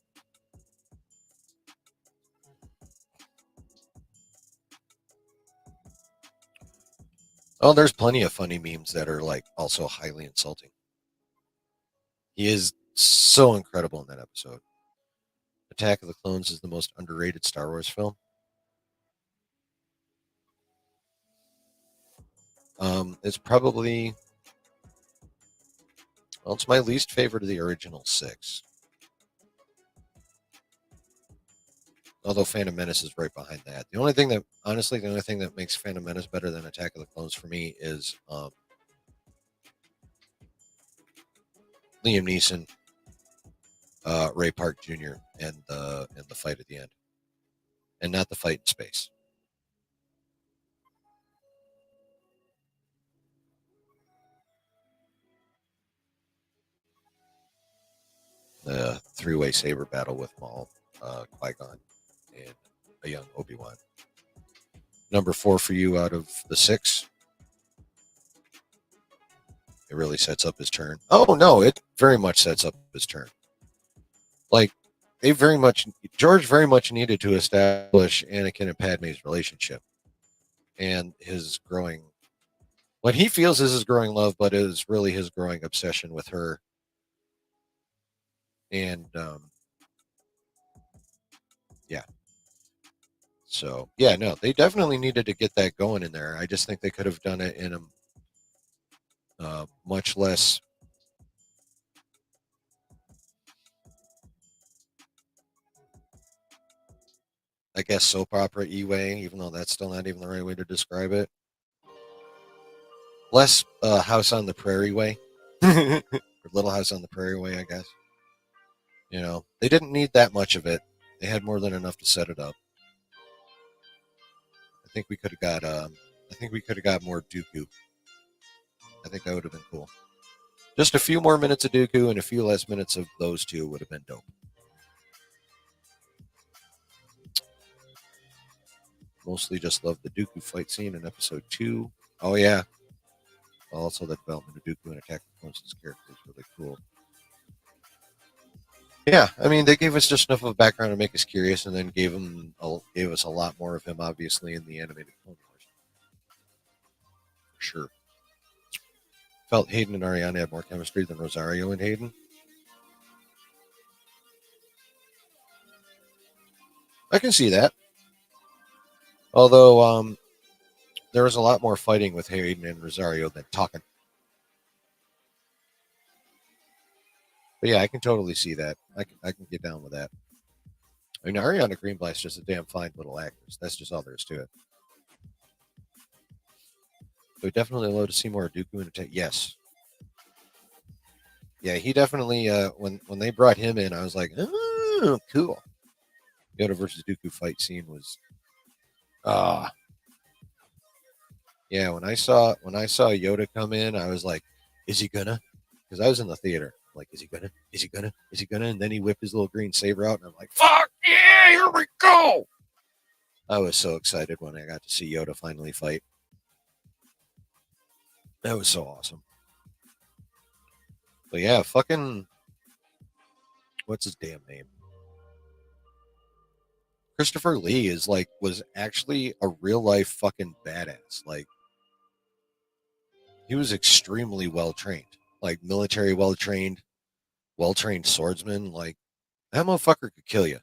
Oh, there's plenty of funny memes that are like also highly insulting. He is so incredible in that episode. Attack of the Clones is the most underrated Star Wars film. It's probably, well, it's my least favorite of the original six. Although Phantom Menace is right behind that. The only thing that, honestly, the only thing that makes Phantom Menace better than Attack of the Clones for me is Liam Neeson, Ray Park Jr., and the fight at the end, and not the fight in space. The three-way saber battle with Maul, Qui-Gon, and a young Obi-Wan. Number 4 for you out of the 6. It really sets up his turn. Oh no, it very much sets up his turn. Like George very much needed to establish Anakin and Padme's relationship and his growing, what he feels is his growing love, but is really his growing obsession with her. And yeah, so yeah, no, they definitely needed to get that going in there. I just think they could have done it in a much less, I guess, soap opera way, even though that's still not even the right way to describe it. Less House on the Prairie way, or Little House on the Prairie way, I guess. You know, they didn't need that much of it. They had more than enough to set it up. I think we could have got. I think we could have got more Dooku. I think that would have been cool. Just a few more minutes of Dooku and a few less minutes of those two would have been dope. Mostly just love the Dooku fight scene in episode 2. Oh yeah. Also, the development of Dooku and Attack of the Clones' character is really cool. Yeah, I mean, they gave us just enough of a background to make us curious, and then gave us a lot more of him, obviously, in the animated Clone Wars. For sure. Felt Hayden and Ariana had more chemistry than Rosario and Hayden. I can see that. Although there was a lot more fighting with Hayden and Rosario than talking. But yeah, I can totally see that. I can get down with that. I mean, Ariana Greenblatt's just a damn fine little actress. That's just all there is to it. So definitely love to see more Dooku and Attack. Yes. Yeah, he definitely, when they brought him in, I was like, oh, cool. Yoda versus Dooku fight scene was, ah, yeah. When I saw Yoda come in, I was like, is he gonna? Because I was in the theater. Like, is he gonna? Is he gonna? Is he gonna? And then he whipped his little green saber out, and I'm like, fuck yeah, here we go. I was so excited when I got to see Yoda finally fight. That was so awesome. But yeah, fucking, what's his damn name? Christopher Lee was actually a real life fucking badass. Like, he was extremely well trained, like military well trained swordsman. Like, that motherfucker could kill you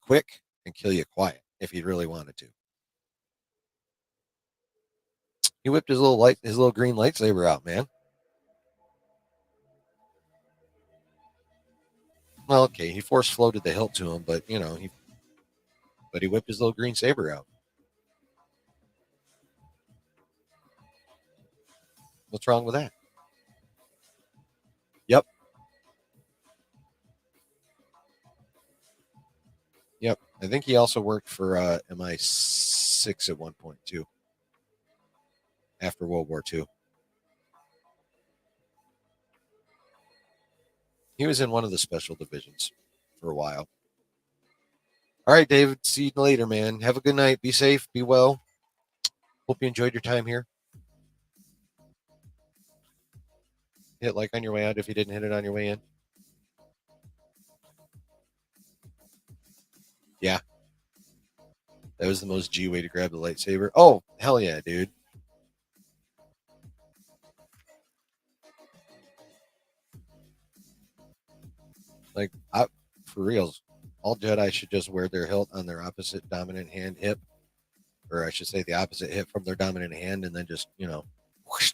quick and kill you quiet if he really wanted to. He whipped his little green lightsaber out, man. Well, okay, he force floated the hilt to him, but he whipped his little green saber out. What's wrong with that? Yep, yep. I think he also worked for MI6 at one point too, after World War II. He was in one of the special divisions for a while. All right, David. See you later, man. Have a good night. Be safe. Be well. Hope you enjoyed your time here. Hit like on your way out if you didn't hit it on your way in. Yeah, that was the most G way to grab the lightsaber. Oh, hell yeah, dude. Like, for reals, all Jedi should just wear their hilt on their opposite dominant hand hip, or I should say the opposite hip from their dominant hand, and then just, whoosh.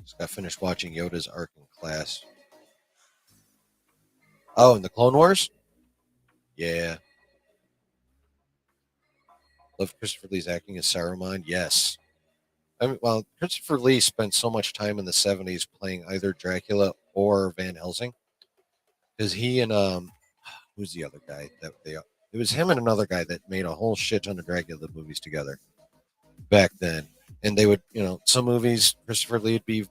Just got finished watching Yoda's arc in class. Oh, and the Clone Wars? Yeah. Love Christopher Lee's acting as Saruman? Yes. I mean, well, Christopher Lee spent so much time in the 70s playing either Dracula or Van Helsing. Because he and, who's the other guy that it was him and another guy that made a whole shit ton of Dracula movies together back then. And they would, some movies, Christopher Lee would be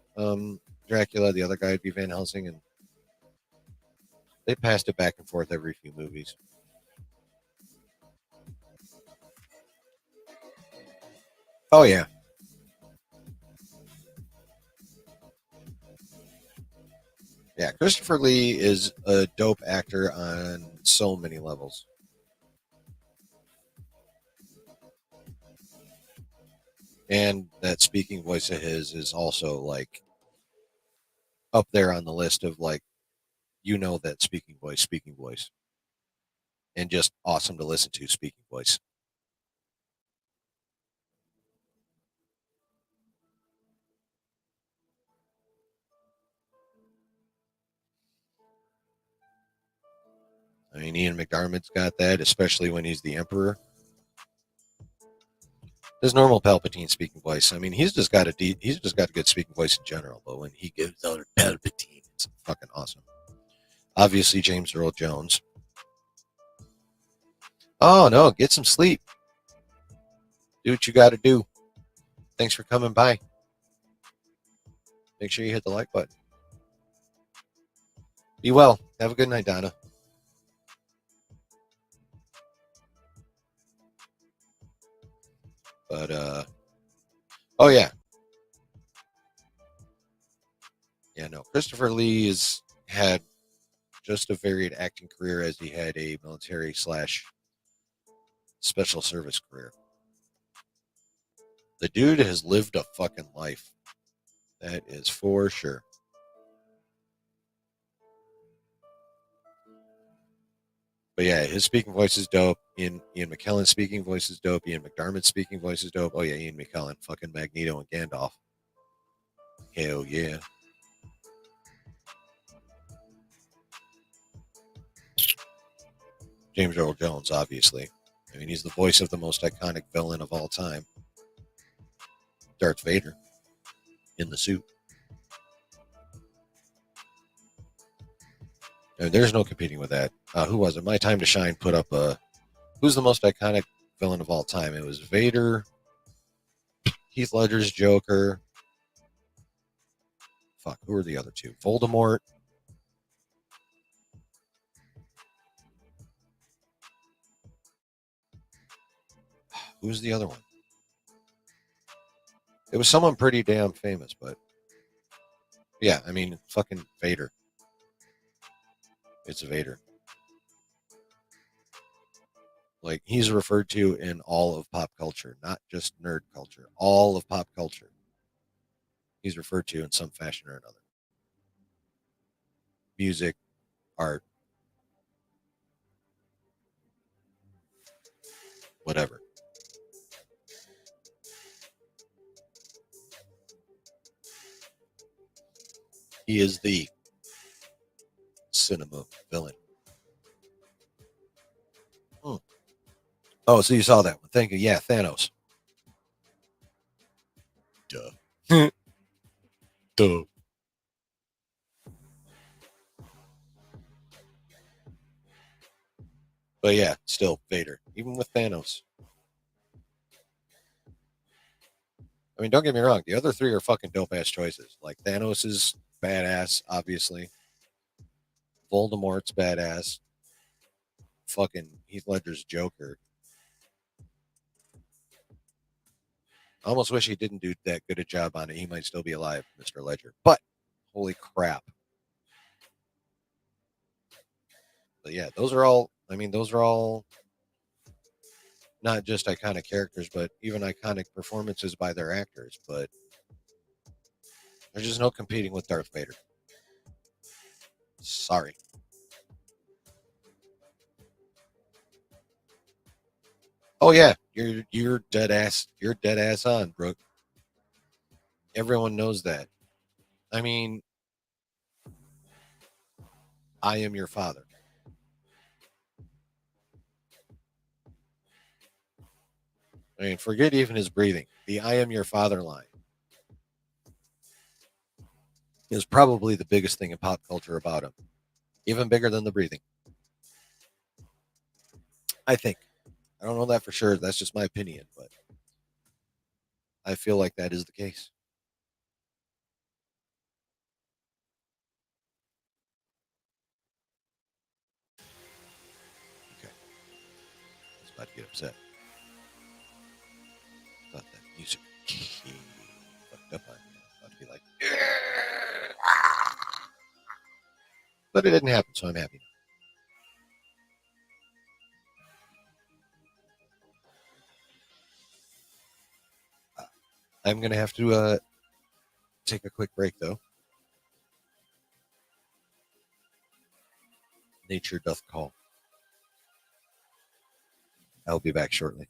Dracula, the other guy would be Van Helsing, and they passed it back and forth every few movies. Oh, yeah. Yeah, Christopher Lee is a dope actor on so many levels. And that speaking voice of his is also like up there on the list of like, that speaking voice, and just awesome to listen to speaking voice. I mean, Ian McDiarmid's got that, especially when he's the Emperor. His normal Palpatine speaking voice. I mean, he's just got a good speaking voice in general. But when he gives out Palpatine, it's fucking awesome. Obviously, James Earl Jones. Oh no, get some sleep. Do what you got to do. Thanks for coming by. Make sure you hit the like button. Be well. Have a good night, Donna. But oh yeah, no. Christopher Lee has had just a varied acting career as he had a military slash special service career. The dude has lived a fucking life. That is for sure. But yeah, his speaking voice is dope. Ian McKellen's speaking voice is dope. Ian McDiarmid's speaking voice is dope. Oh yeah, Ian McKellen, fucking Magneto and Gandalf. Hell yeah. James Earl Jones, obviously. I mean, he's the voice of the most iconic villain of all time, Darth Vader, in the suit. I mean, there's no competing with that. Who was it? My Time to Shine put up who's the most iconic villain of all time? It was Vader, Heath Ledger's Joker. Fuck, who are the other two? Voldemort. Who's the other one? It was someone pretty damn famous, but yeah, I mean, fucking Vader. It's Vader. Like, he's referred to in all of pop culture, not just nerd culture, all of pop culture. He's referred to in some fashion or another. Music, art, whatever. He is the cinema villain. Hmm. Oh, so you saw that one. Thank you. Yeah, Thanos. Duh. Duh. But yeah, still Vader, even with Thanos. I mean, don't get me wrong. The other three are fucking dope ass choices. Like, Thanos is badass, obviously. Voldemort's badass. Fucking Heath Ledger's Joker. I almost wish he didn't do that good a job on it. He might still be alive, Mr. Ledger. But holy crap. But yeah, those are all, not just iconic characters, but even iconic performances by their actors. But there's just no competing with Darth Vader. Sorry. Oh yeah, you're dead ass. You're dead ass on, Brooke. Everyone knows that. I mean, I am your father. I mean, forget even his breathing. The I am your father line is probably the biggest thing in pop culture about him, even bigger than the breathing. I think. I don't know that for sure. That's just my opinion, but I feel like that is the case. Okay. I was about to get upset. Thought that music fucked up on me. I was about to be like, but it didn't happen, so I'm happy. I'm going to have to take a quick break, though. Nature doth call. I'll be back shortly.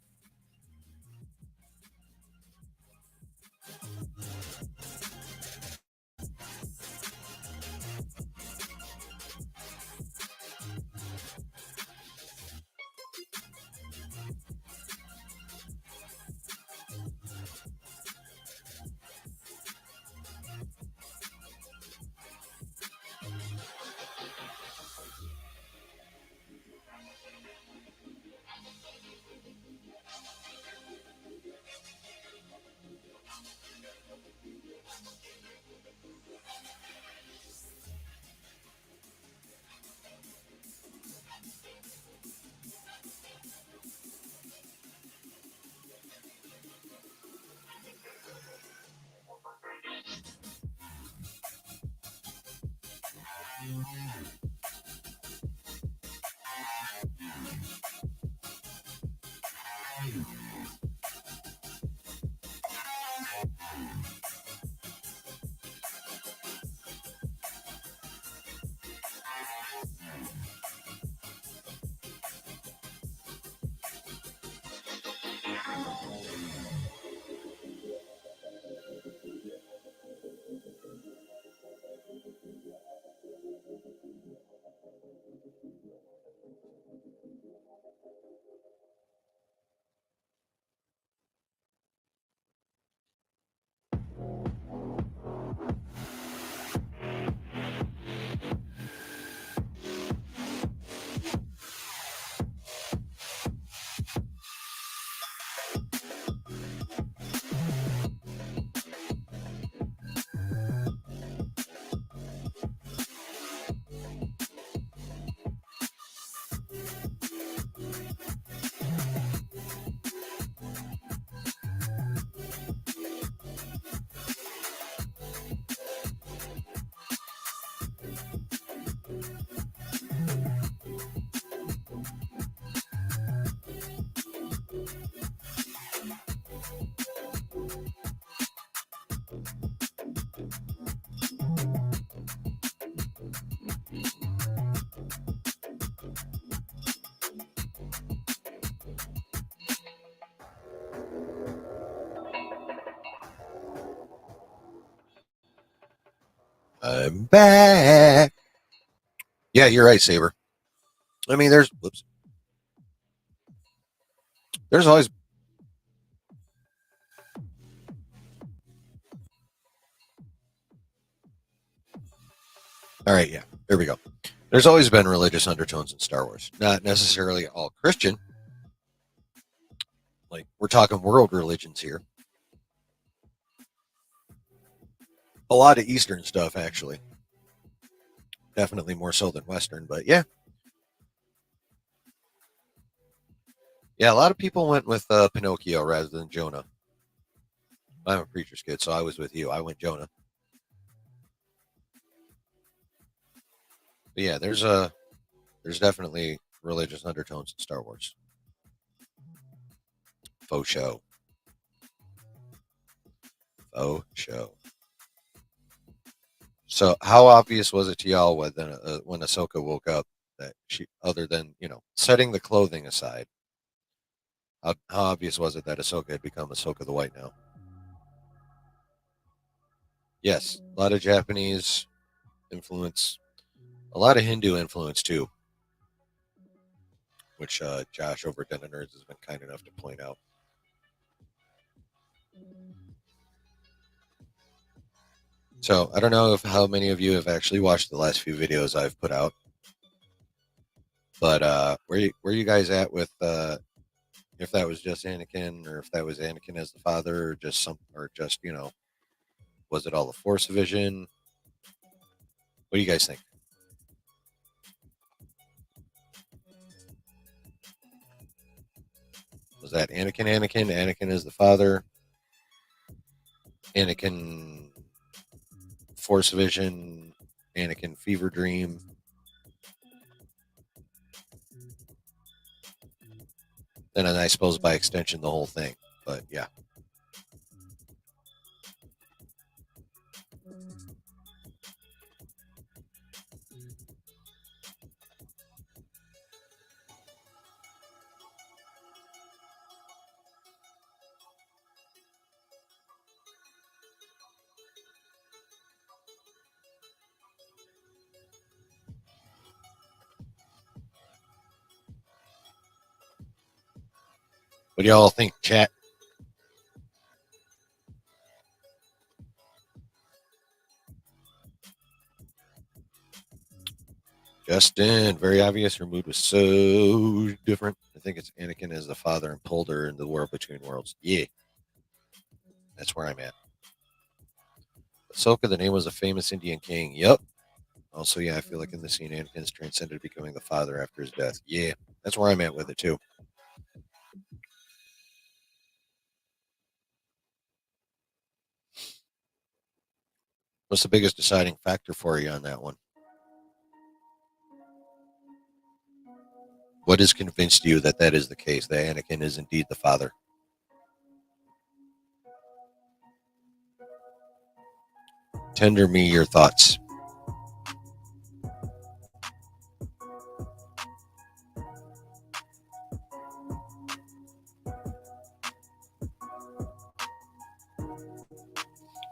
I'm back. Yeah, you're right, Saber. I mean, there's always. All right, yeah, there we go. There's always been religious undertones in Star Wars. Not necessarily all Christian. Like, we're talking world religions here. A lot of Eastern stuff, actually. Definitely more so than Western, but yeah. Yeah, a lot of people went with Pinocchio rather than Jonah. I'm a preacher's kid, so I was with you. I went Jonah. But yeah, there's definitely religious undertones in Star Wars. Faux show. Faux show. So, how obvious was it to y'all when Ahsoka woke up that she, other than setting the clothing aside, how obvious was it that Ahsoka had become Ahsoka the White now? Yes, a lot of Japanese influence, a lot of Hindu influence too, which Josh over at Den of Nerds has been kind enough to point out. So I don't know if how many of you have actually watched the last few videos I've put out, but where you guys at with if that was just Anakin, or if that was Anakin as the father, or just was it all the Force vision? What do you guys think? Was that Anakin as the father, Anakin Force vision, Anakin fever dream? Then I suppose by extension the whole thing. But yeah. What do y'all think, chat? Justin, very obvious. Her mood was so different. I think it's Anakin as the father and pulled her into the world between worlds. Yeah, that's where I'm at. Ahsoka, the name was a famous Indian king. Yep. Also, yeah, I feel like in the scene, Anakin's transcended becoming the father after his death. Yeah, that's where I'm at with it too. What's the biggest deciding factor for you on that one? What has convinced you that that is the case, that Anakin is indeed the father? Tender me your thoughts.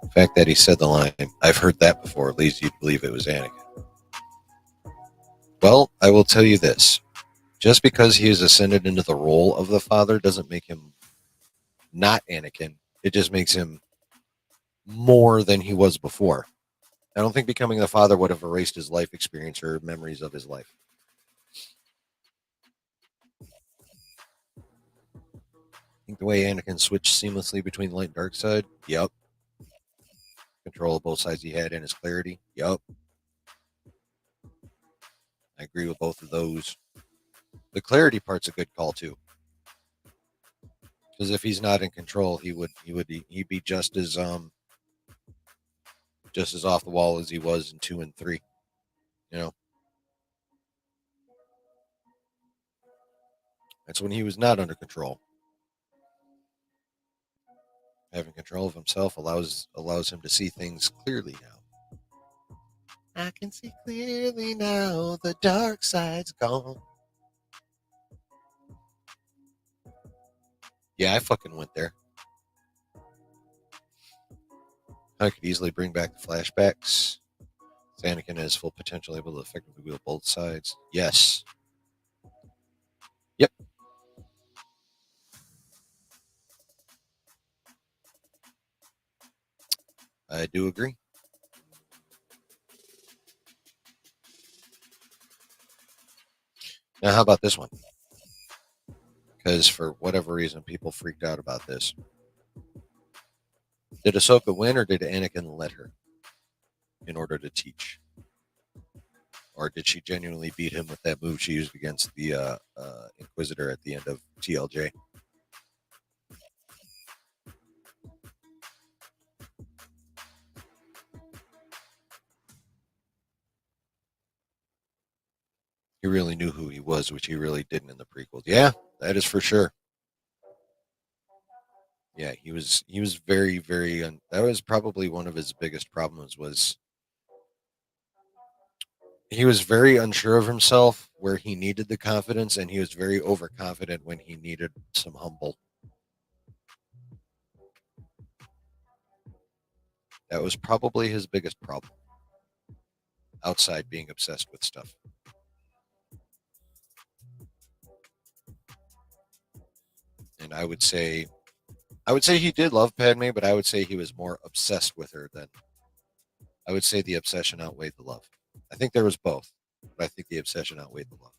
The fact that he said the line, I've heard that before, leads you to believe it was Anakin. Well, I will tell you this. Just because he has ascended into the role of the father doesn't make him not Anakin. It just makes him more than he was before. I don't think becoming the father would have erased his life experience or memories of his life. I think the way Anakin switched seamlessly between the light and dark side, yep. Control of both sides he had and his clarity, yep. I agree with both of those. The clarity part's a good call too, because if he's not in control, he'd be just as off the wall as he was in 2 and 3. You know, that's when he was not under control. Having control of himself allows him to see things clearly now. I can see clearly now. The dark side's gone. Yeah, I fucking went there. I could easily bring back the flashbacks. Anakin has full potential, able to effectively wield both sides. Yes. Yep. I do agree. Now, how about this one? Because for whatever reason, people freaked out about this. Did Ahsoka win, or did Anakin let her in order to teach? Or did she genuinely beat him with that move she used against the Inquisitor at the end of TLJ? He really knew who he was, which he really didn't in the prequels. Yeah, that is for sure. Yeah, he was very, very. That was probably one of his biggest problems, was he was very unsure of himself where he needed the confidence, and he was very overconfident when he needed some humble. That was probably his biggest problem, outside being obsessed with stuff. And I would say he did love Padme, but I would say he was more obsessed with her than I would say the obsession outweighed the love. I think there was both, but I think the obsession outweighed the love.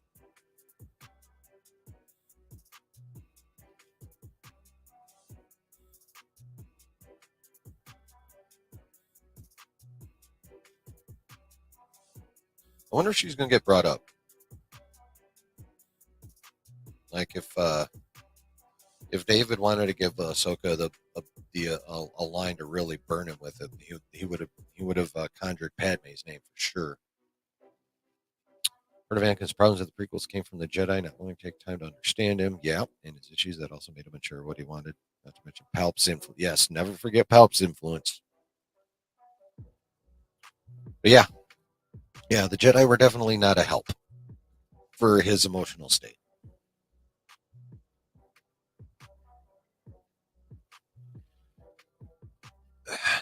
I wonder if she's going to get brought up. Like if David wanted to give Ahsoka a line to really burn him with it, he would have conjured Padme's name for sure. Part of Anakin's problems with the prequels came from the Jedi not willing to take time to understand him. Yeah, and his issues that also made him unsure what he wanted. Not to mention Palp's influence. Yes, never forget Palp's influence. But yeah, the Jedi were definitely not a help for his emotional state.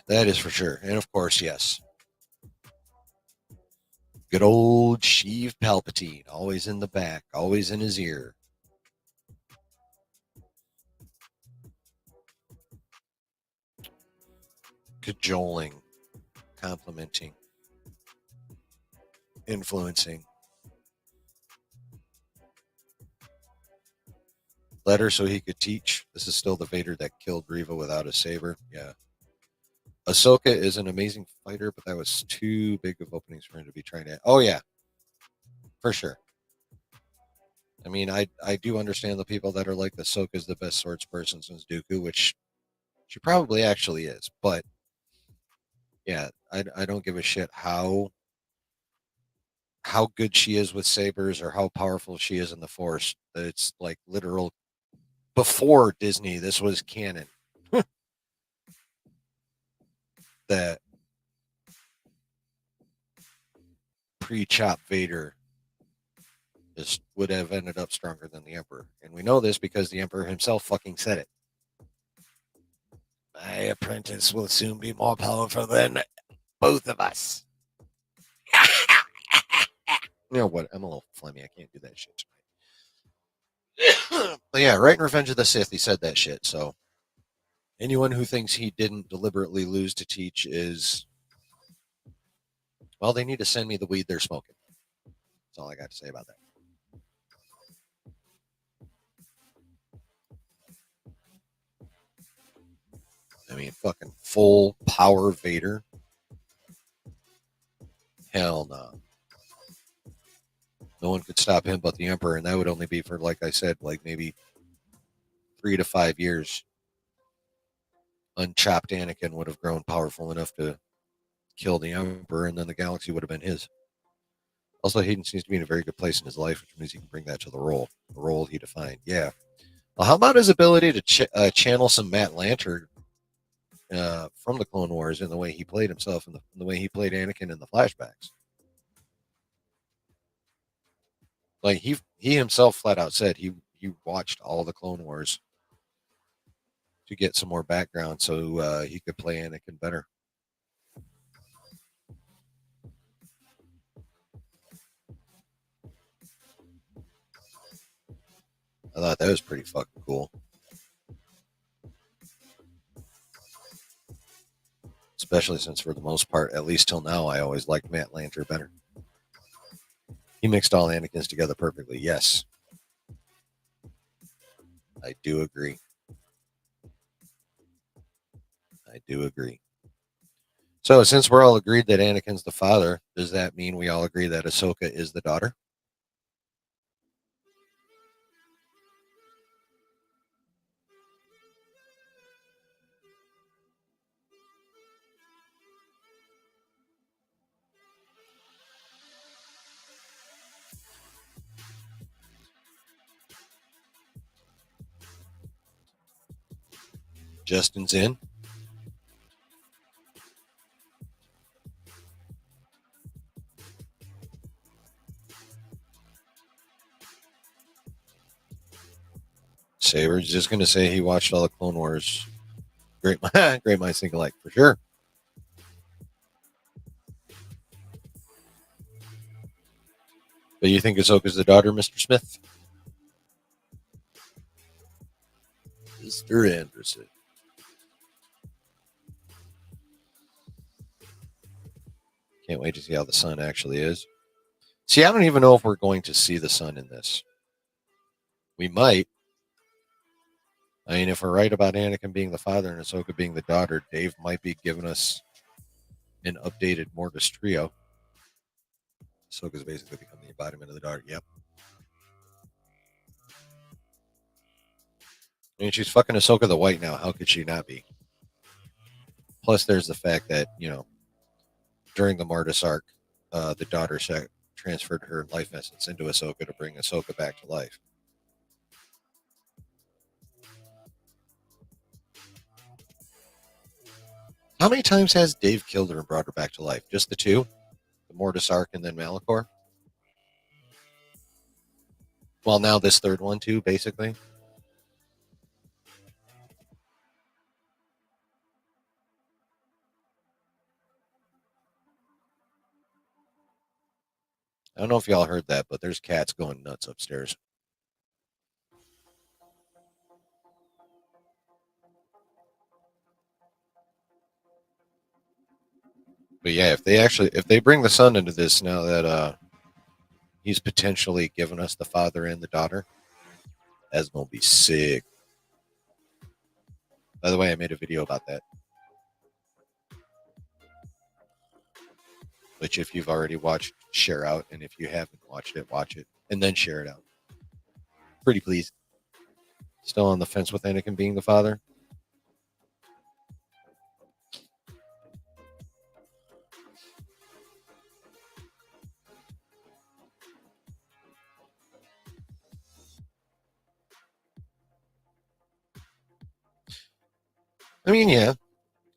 That is for sure. And of course, yes. Good old Sheev Palpatine, always in the back, always in his ear. Cajoling, complimenting, influencing. Let her so he could teach. This is still the Vader that killed Grievous without a saber. Yeah. Ahsoka is an amazing fighter, but that was too big of openings for him to be trying to. Oh yeah, for sure. I mean, I do understand the people that are like Ahsoka is the best swords person since Dooku, which she probably actually is. But yeah, I don't give a shit how good she is with sabers or how powerful she is in the Force. It's like literal. Before Disney, this was canon. That pre-chop Vader just would have ended up stronger than the Emperor. And we know this because the Emperor himself fucking said it. My apprentice will soon be more powerful than both of us. You know what? I'm a little phlegmy. I can't do that shit tonight. But yeah, right in Revenge of the Sith, he said that shit. So anyone who thinks he didn't deliberately lose to teach is, well, they need to send me the weed they're smoking. That's all I got to say about that. I mean, fucking full power Vader. Hell no. No one could stop him but the Emperor, and that would only be for, like I said, like maybe 3 to 5 years. Unchopped Anakin would have grown powerful enough to kill the Emperor, and then the galaxy would have been his. Also, Hayden seems to be in a very good place in his life, which means he can bring that to the role he defined. Yeah. Well, how about his ability to channel some Matt Lanter from the Clone Wars in the way he played himself and the way he played Anakin in the flashbacks? Like he himself flat out said he watched all the Clone Wars to get some more background so he could play Anakin better. I thought that was pretty fucking cool. Especially since, for the most part, at least till now, I always liked Matt Lanter better. He mixed all Anakins together perfectly. Yes, I do agree. I do agree. So, since we're all agreed that Anakin's the father, does that mean we all agree that Ahsoka is the daughter? Justin's in. Saber. He's just going to say he watched all the Clone Wars. Great, great minds think alike, for sure. But you think Ahsoka's the daughter, Mr. Smith? Mr. Anderson. Can't wait to see how the sun actually is. See, I don't even know if we're going to see the sun in this. We might. I mean, if we're right about Anakin being the father and Ahsoka being the daughter, Dave might be giving us an updated Mortis trio. Ahsoka's basically become the embodiment of the daughter. Yep. I mean, she's fucking Ahsoka the White now. How could she not be? Plus, there's the fact that, during the Mortis arc, the daughter transferred her life essence into Ahsoka to bring Ahsoka back to life. How many times has Dave killed her and brought her back to life? Just the two? The Mortis arc and then Malachor? Well, now this third one too, basically. I don't know if y'all heard that, but there's cats going nuts upstairs. But yeah, if they bring the son into this now that he's potentially given us the father and the daughter, that's gonna be sick. By the way, I made a video about that. Which if you've already watched, share out, and if you haven't watched it, watch it. And then share it out. Pretty please. Still on the fence with Anakin being the father? I mean, yeah.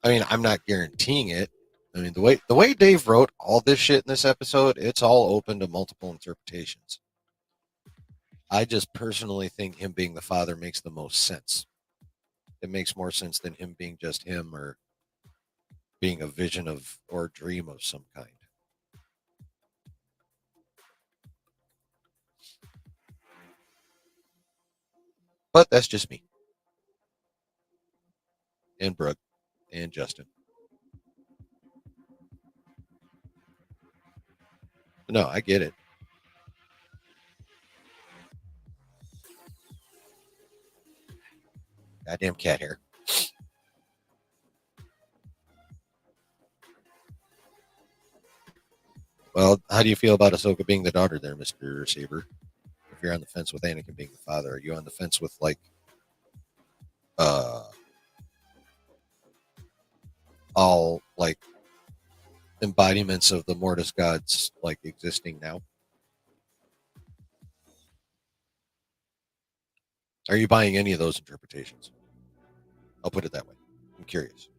I mean, I'm not guaranteeing it. I mean, the way Dave wrote all this shit in this episode, it's all open to multiple interpretations. I just personally think him being the father makes the most sense. It makes more sense than him being just him or being a vision of or dream of some kind. But that's just me. And Brooke and Justin. No, I get it. Goddamn cat hair. Well, how do you feel about Ahsoka being the daughter there, Mr. Saber? If you're on the fence with Anakin being the father, are you on the fence with uh all embodiments of the Mortis gods existing now? Are you buying any of those interpretations? I'll put it that way. I'm curious.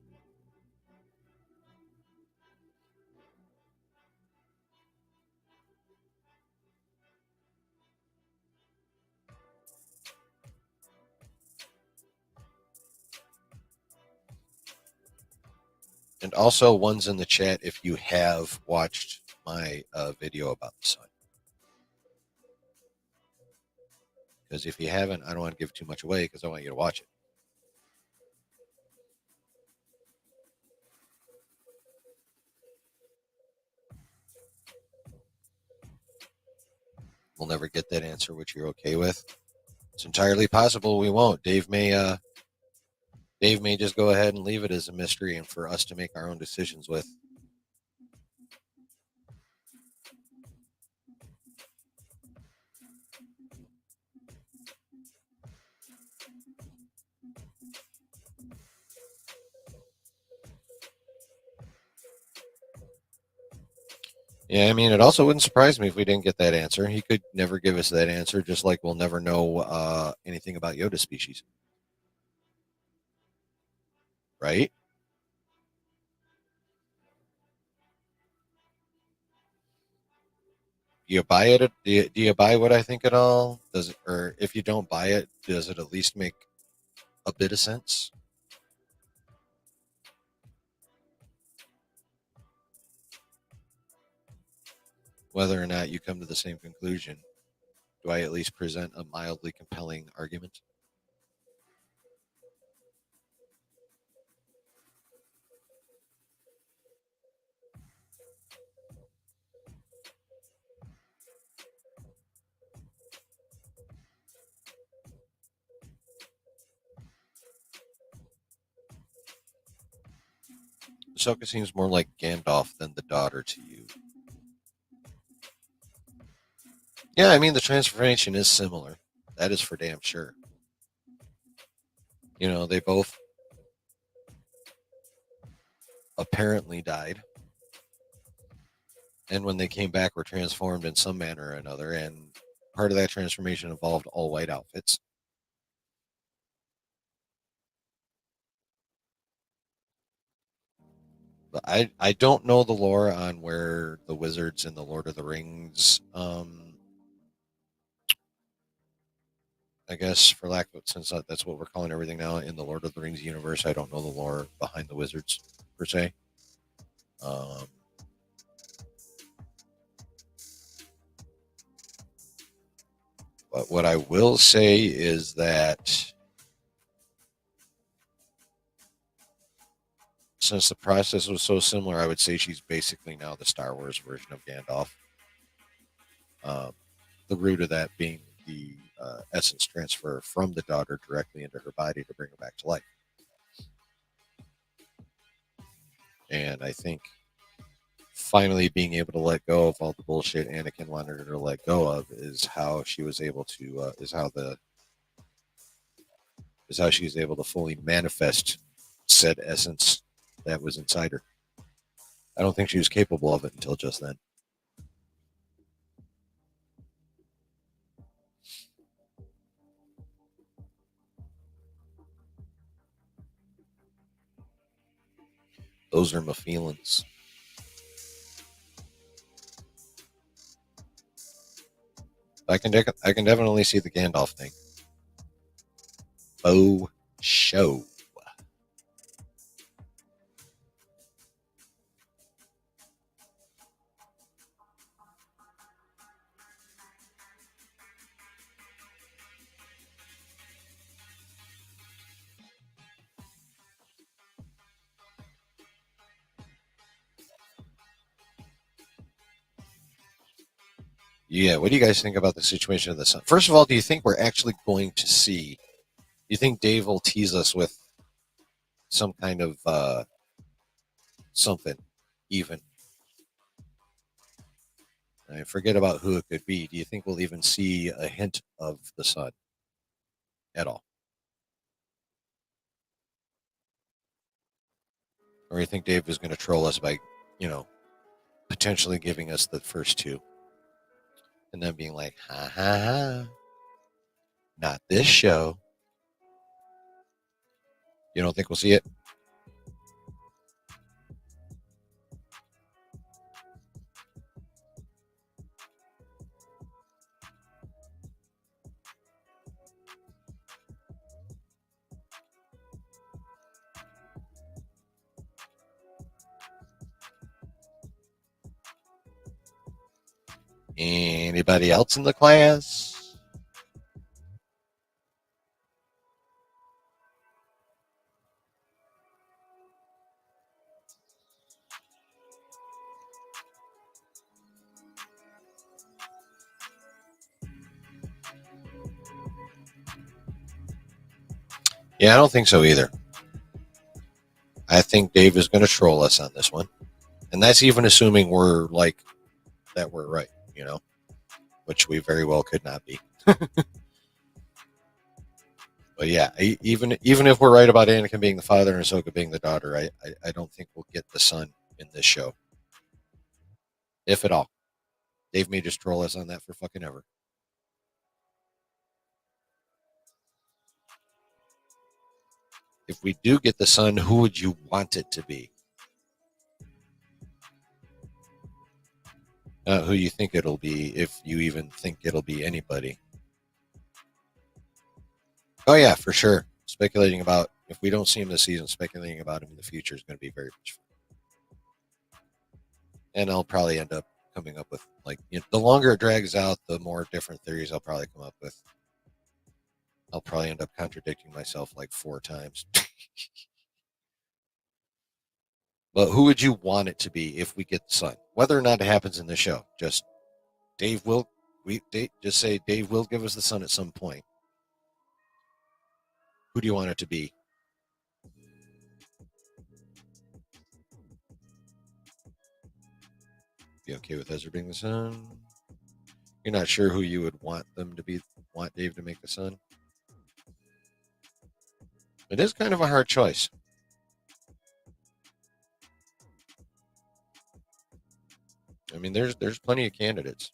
And also, one's in the chat if you have watched my video about the sun. Because if you haven't, I don't want to give too much away because I want you to watch it. We'll never get that answer, which you're okay with. It's entirely possible we won't. Dave may just go ahead and leave it as a mystery and for us to make our own decisions with. Yeah, I mean, it also wouldn't surprise me if we didn't get that answer. He could never give us that answer, just like we'll never know anything about Yoda species. Right? Do you buy it? Do you buy what I think at all? Does it, or if you don't buy it, does it at least make a bit of sense? Whether or not you come to the same conclusion, do I at least present a mildly compelling argument? Ahsoka seems more like Gandalf than the daughter to you. Yeah, I mean the transformation is similar. That is for damn sure. You know, they both apparently died, and when they came back, were transformed in some manner or another. And part of that transformation involved all white outfits. But I don't know the lore on where the wizards in the Lord of the Rings, I guess for lack of, since that's what we're calling everything now in the Lord of the Rings universe, I don't know the lore behind the wizards per se. Um, but what I will say is that since the process was so similar, I would say she's basically now the Star Wars version of Gandalf. Um, the root of that being the essence transfer from the daughter directly into her body to bring her back to life. And I think finally being able to let go of all the bullshit Anakin wanted her to let go of is how she was able to is how she was able to fully manifest said essence that was inside her. I don't think she was capable of it until just then. Those are my feelings. I can definitely see the Gandalf thing. Oh, show. Yeah, what do you guys think about the situation of the sun? First of all, do you think we're actually going to see? Do you think Dave will tease us with some kind of something, even? I forget about who it could be. Do you think we'll even see a hint of the sun at all? Or do you think Dave is going to troll us by, you know, potentially giving us the first two and then being like, ha ha ha, not this show? You don't think we'll see it? Anybody else in the class? Yeah, I don't think so either. I think Dave is going to troll us on this one. And that's even assuming we're like, that we're right, you know, which we very well could not be. But yeah, even if we're right about Anakin being the father and Ahsoka being the daughter, I don't think we'll get the son in this show, if at all. Dave may just troll us on that for fucking ever. If we do get the son, who would you want it to be? Who you think it'll be, if you even think it'll be anybody. Oh yeah, for sure. Speculating about, if we don't see him this season, speculating about him in the future is going to be very much fun. And I'll probably end up coming up with, like, the longer it drags out, the more different theories I'll probably come up with. I'll probably end up contradicting myself like 4 times. But who would you want it to be if we get the son? Whether or not it happens in the show, just just say Dave will give us the son at some point. Who do you want it to be? Be okay with Ezra being the son? You're not sure who you would want them to be? Want Dave to make the son? It is kind of a hard choice. I mean, there's plenty of candidates,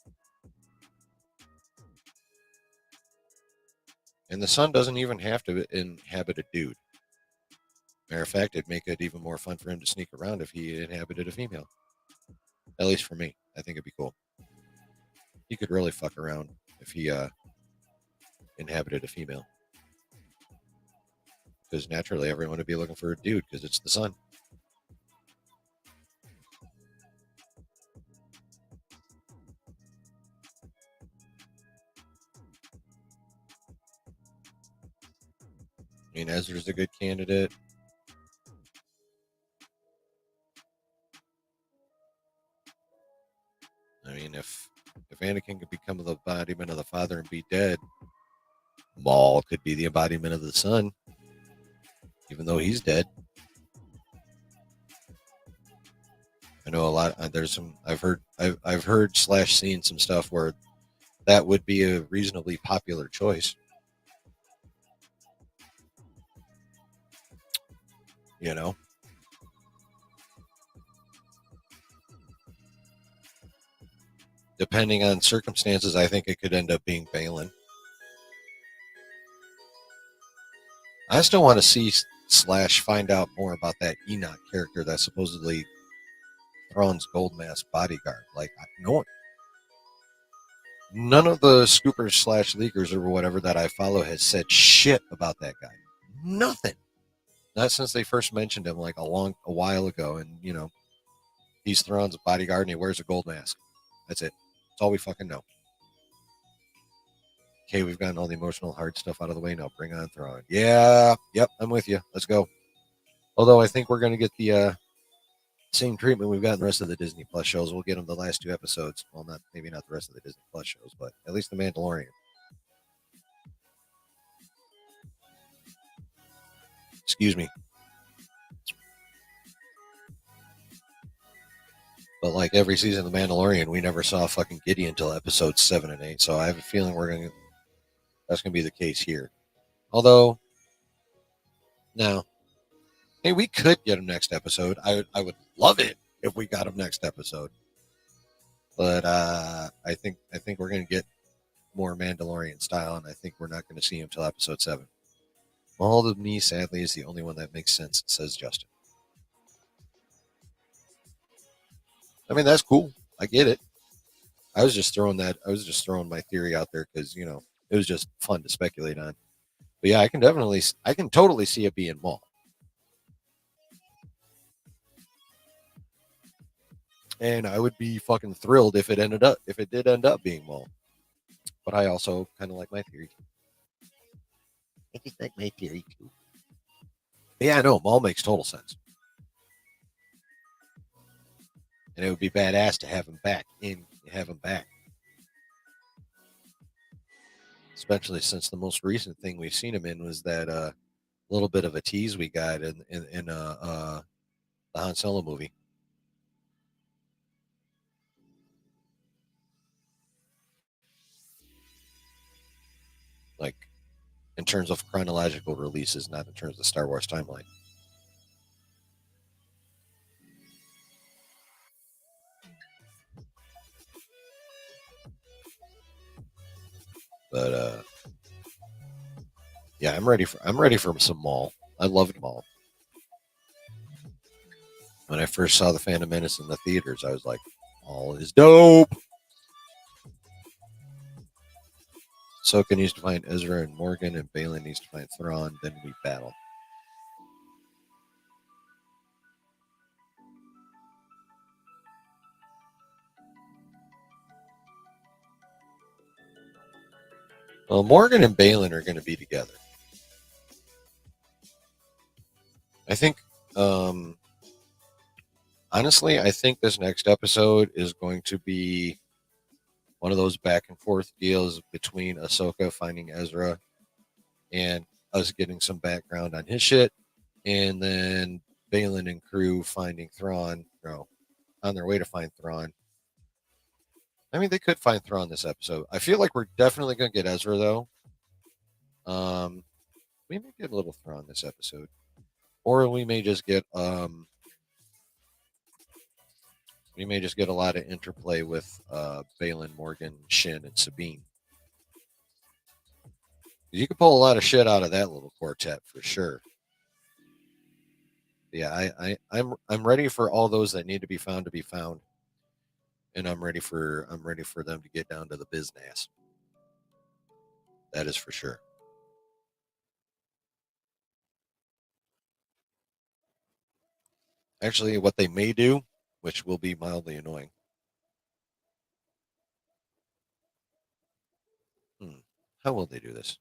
and the son doesn't even have to inhabit a dude. Matter of fact, it'd make it even more fun for him to sneak around if he inhabited a female. At least for me, I think it'd be cool. He could really fuck around if he inhabited a female, because naturally everyone would be looking for a dude because it's the son. I mean, Ezra's a good candidate. I mean, if Anakin could become the embodiment of the father and be dead, Maul could be the embodiment of the son, even though he's dead. I know a lot. There's some. I've heard / seen some stuff where that would be a reasonably popular choice. You know, depending on circumstances, I think it could end up being Balin. I still want to see / find out more about that Enoch character that's supposedly Thrawn's gold mask bodyguard. Like, none of the scoopers / leakers or whatever that I follow has said shit about that guy. Nothing. Not since they first mentioned him like a while ago. And, he's Thrawn's bodyguard and he wears a gold mask. That's it. That's all we fucking know. Okay, we've gotten all the emotional hard stuff out of the way. Now bring on Thrawn. Yeah, yep, I'm with you. Let's go. Although I think we're going to get the same treatment we've got in the rest of the Disney Plus shows. We'll get them the last 2 episodes. Well, maybe not the rest of the Disney Plus shows, but at least the Mandalorian. Excuse me. But like every season of The Mandalorian, we never saw fucking Gideon until episodes 7 and 8. So I have a feeling that's going to be the case here. Although, no. Hey, we could get him next episode. I would love it if we got him next episode. But I think we're going to get more Mandalorian style, and I think we're not going to see him till episode 7. All of me, sadly, is the only one that makes sense, says Justin. I mean, that's cool. I get it. I was just throwing my theory out there because, it was just fun to speculate on. But yeah, I can totally see it being Maul. And I would be fucking thrilled if it did end up being Maul. But I also kind of like my theory. I just like my theory too. But yeah, no, Maul makes total sense. And it would be badass to have him back. Especially since the most recent thing we've seen him in was that little bit of a tease we got in the Han Solo movie. Like, in terms of chronological releases, not in terms of Star Wars timeline. But yeah, I'm ready for some Maul. I loved Maul. When I first saw The Phantom Menace in the theaters, I was like, Maul is dope. Ahsoka needs to find Ezra and Morgan, and Balin needs to find Thrawn. Then we battle. Well, Morgan and Balin are going to be together. I think, honestly, I think this next episode is going to be one of those back and forth deals between Ahsoka finding Ezra and us getting some background on his shit, and then Balin and crew finding Thrawn, on their way to find Thrawn. I mean, they could find Thrawn this episode. I feel like we're definitely going to get Ezra, though. We may get a little Thrawn this episode, or we may just get a lot of interplay with Balin, Morgan, Shin, and Sabine. You could pull a lot of shit out of that little quartet for sure. Yeah, I'm ready for all those that need to be found, and I'm ready for them to get down to the business. That is for sure. Actually, what they may do, which will be mildly annoying. How will they do this?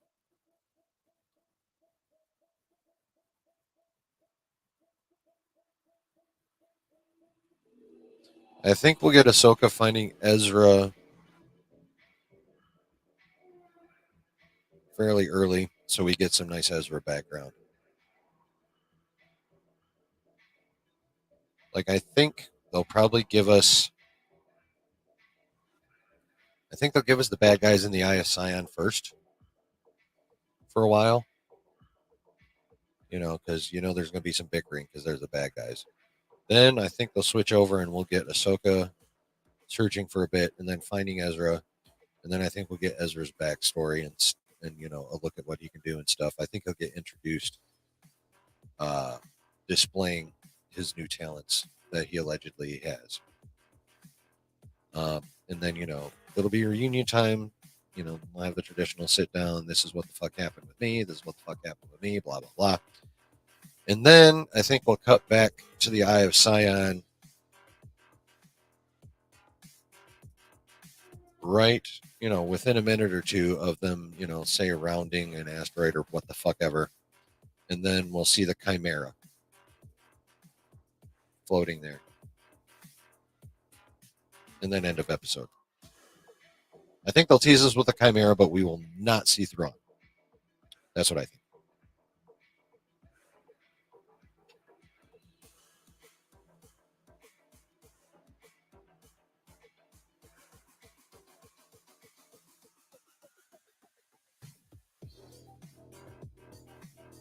I think we'll get Ahsoka finding Ezra fairly early, so we get some nice Ezra background. Like, I think they'll probably give us. I think they'll give us the bad guys in the Eye of Sion first for a while. Because there's going to be some bickering because there's the bad guys. Then I think they'll switch over and we'll get Ahsoka searching for a bit and then finding Ezra, and then I think we'll get Ezra's backstory and a look at what he can do and stuff. I think he'll get introduced, displaying his new talents that he allegedly has. And then it'll be reunion time. We'll have the traditional sit down. This is what the fuck happened with me. This is what the fuck happened with me. Blah blah blah. And then I think we'll cut back to the Eye of Sion. Right, within a minute or two of them, say rounding an asteroid or what the fuck ever, and then we'll see the Chimera floating there, and then end of episode. I think they'll tease us with the Chimera, but we will not see Thrawn. That's what I think.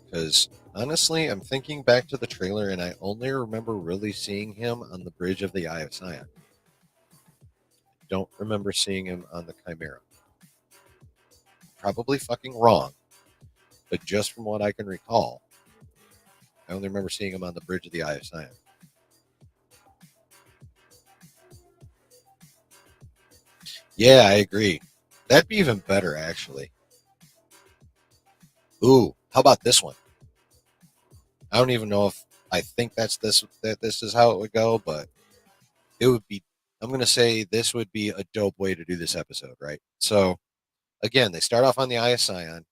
Because honestly, I'm thinking back to the trailer, and I only remember really seeing him on the bridge of the Eye of Sion. Don't remember seeing him on the Chimera. Probably fucking wrong, but just from what I can recall, I only remember seeing him on the bridge of the Eye of Sion. Yeah, I agree. That'd be even better, actually. Ooh, how about this one? I don't even know if I think that this is how it would go, but it would be. I'm going to say this would be a dope way to do this episode, right? So, again, they start off on the Eye of Sion.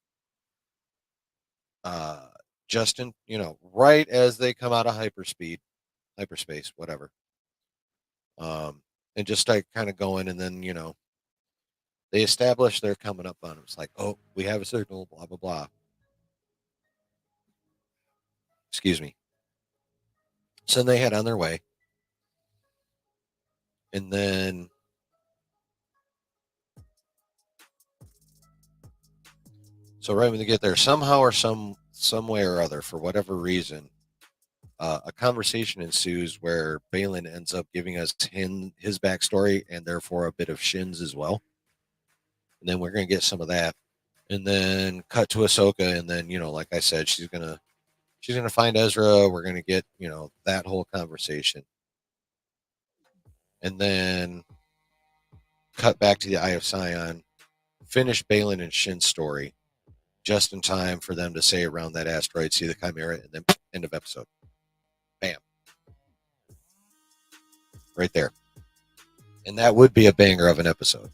Justin, right as they come out of hyperspace, whatever. And just start kind of going, and then they establish they're coming up on them. It's like, oh, we have a signal, blah blah blah. Excuse me. So they head on their way, and then so right when they get there, somehow or some way or other, for whatever reason, a conversation ensues where Balin ends up giving us his backstory and therefore a bit of Shin's as well. And then we're gonna get some of that, and then cut to Ahsoka, and then like I said, she's gonna find Ezra. We're gonna get that whole conversation, and then cut back to the Eye of Sion, finish Balin and Shin's story just in time for them to say around that asteroid, see the Chimera, and then end of episode. Bam. Right there. And that would be a banger of an episode.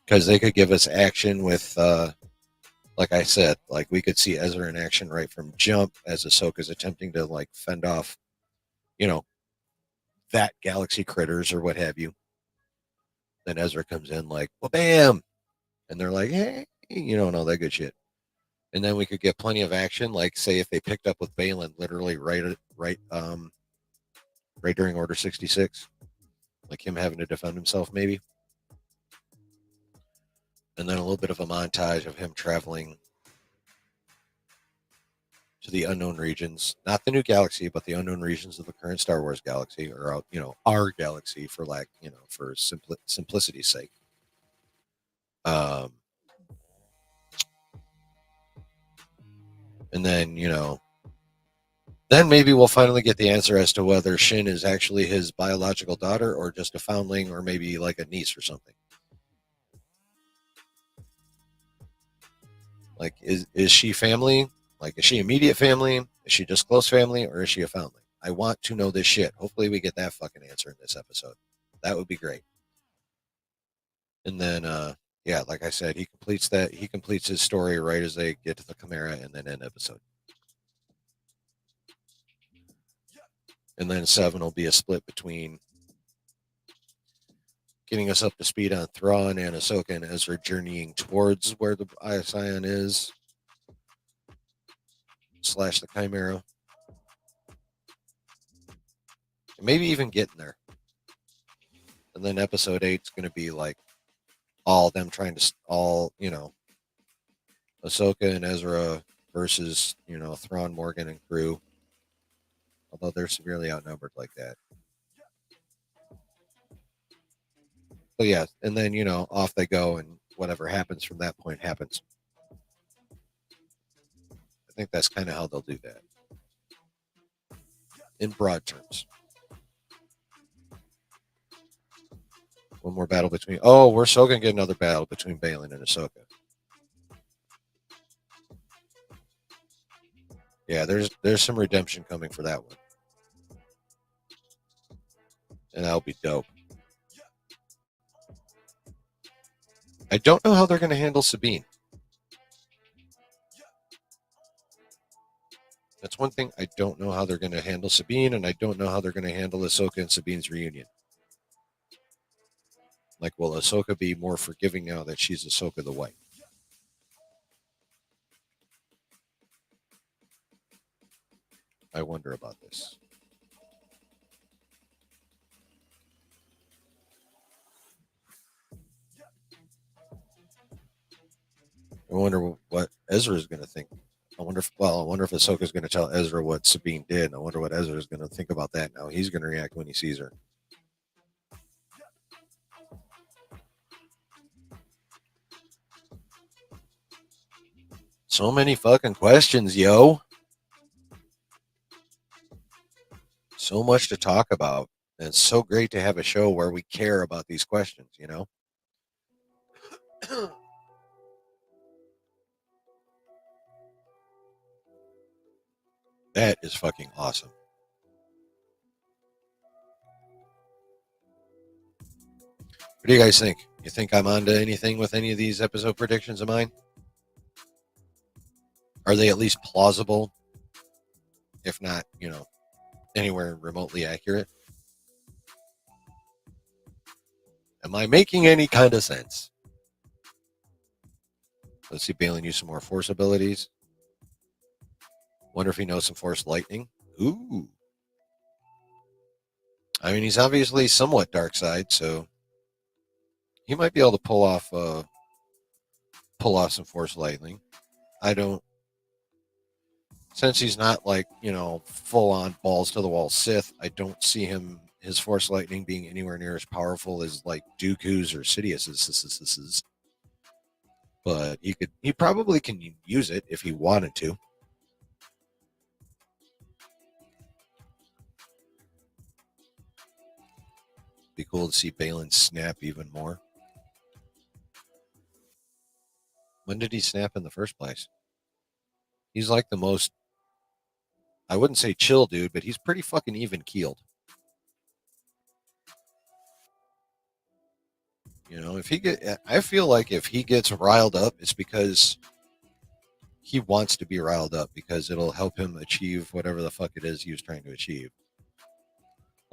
Because they could give us action with, like I said, like we could see Ezra in action right from jump as Ahsoka's attempting to like fend off, that galaxy critters or what have you. Then Ezra comes in like, well, bam. And they're like, hey, and all that good shit. And then we could get plenty of action, like say if they picked up with Balin literally right during Order 66, like him having to defend himself maybe. And then a little bit of a montage of him traveling to the unknown regions, not the new galaxy, but the unknown regions of the current Star Wars galaxy, or our galaxy for for simplicity's sake. And then then maybe we'll finally get the answer as to whether Shin is actually his biological daughter or just a foundling, or maybe like a niece or something. Like, is she family? Like, is she immediate family? Is she just close family, or is she a foundling? I want to know this shit. Hopefully we get that fucking answer in this episode. That would be great. And then, yeah, like I said, he completes his story right as they get to the Chimera and then end episode. And then 7 will be a split between getting us up to speed on Thrawn and Ahsoka and Ezra journeying towards where the AHSOKA is / the Chimera. And maybe even getting there. And then episode 8 is going to be like all them trying to, Ahsoka and Ezra versus, Thrawn, Morgan, and crew. Although they're severely outnumbered like that. But yeah, and then, off they go, and whatever happens from that point happens. I think that's kind of how they'll do that. In broad terms. One more battle between... Oh, we're so going to get another battle between Balin and Ahsoka. Yeah, there's some redemption coming for that one. And that'll be dope. I don't know how they're going to handle Sabine. That's one thing. I don't know how they're going to handle Sabine, and I don't know how they're going to handle Ahsoka and Sabine's reunion. Like, will Ahsoka be more forgiving now that she's Ahsoka the White? I wonder about this. I wonder what Ezra is going to think. I wonder if Ahsoka is going to tell Ezra what Sabine did. I wonder what Ezra is going to think about that now. He's going to react when he sees her. So many fucking questions, yo. So much to talk about. And it's so great to have a show where we care about these questions, That is fucking awesome. What do you guys think? You think I'm onto anything with any of these episode predictions of mine? Are they at least plausible? If not, anywhere remotely accurate? Am I making any kind of sense? Let's see Balin use some more force abilities. Wonder if he knows some force lightning. Ooh. I mean, he's obviously somewhat dark side, so he might be able to pull off some force lightning. Since he's not like, full on balls to the wall Sith, I don't see his force lightning being anywhere near as powerful as like Dooku's or Sidious's. But he probably can use it if he wanted to. Be cool to see Balin snap even more. When did he snap in the first place? He's like the most, I wouldn't say chill dude, but he's pretty fucking even keeled. You know, I feel like if he gets riled up, it's because he wants to be riled up because it'll help him achieve whatever the fuck it is he was trying to achieve.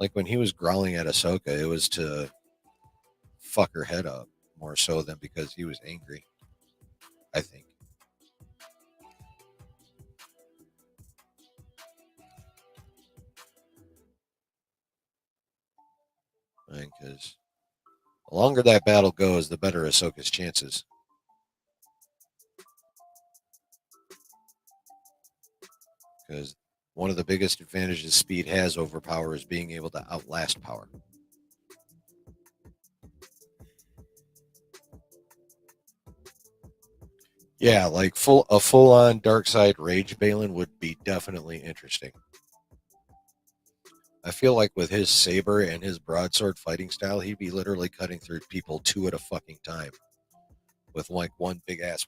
Like when he was growling at AHSOKA, it was to fuck her head up more so than because he was angry, I think. Because the longer that battle goes, the better AHSOKA's chances. Because one of the biggest advantages speed has over power is being able to outlast power. Yeah, like a full on dark side rage Balin would be definitely interesting. I feel like with his saber and his broadsword fighting style, he'd be literally cutting through people two at a fucking time with like one big ass.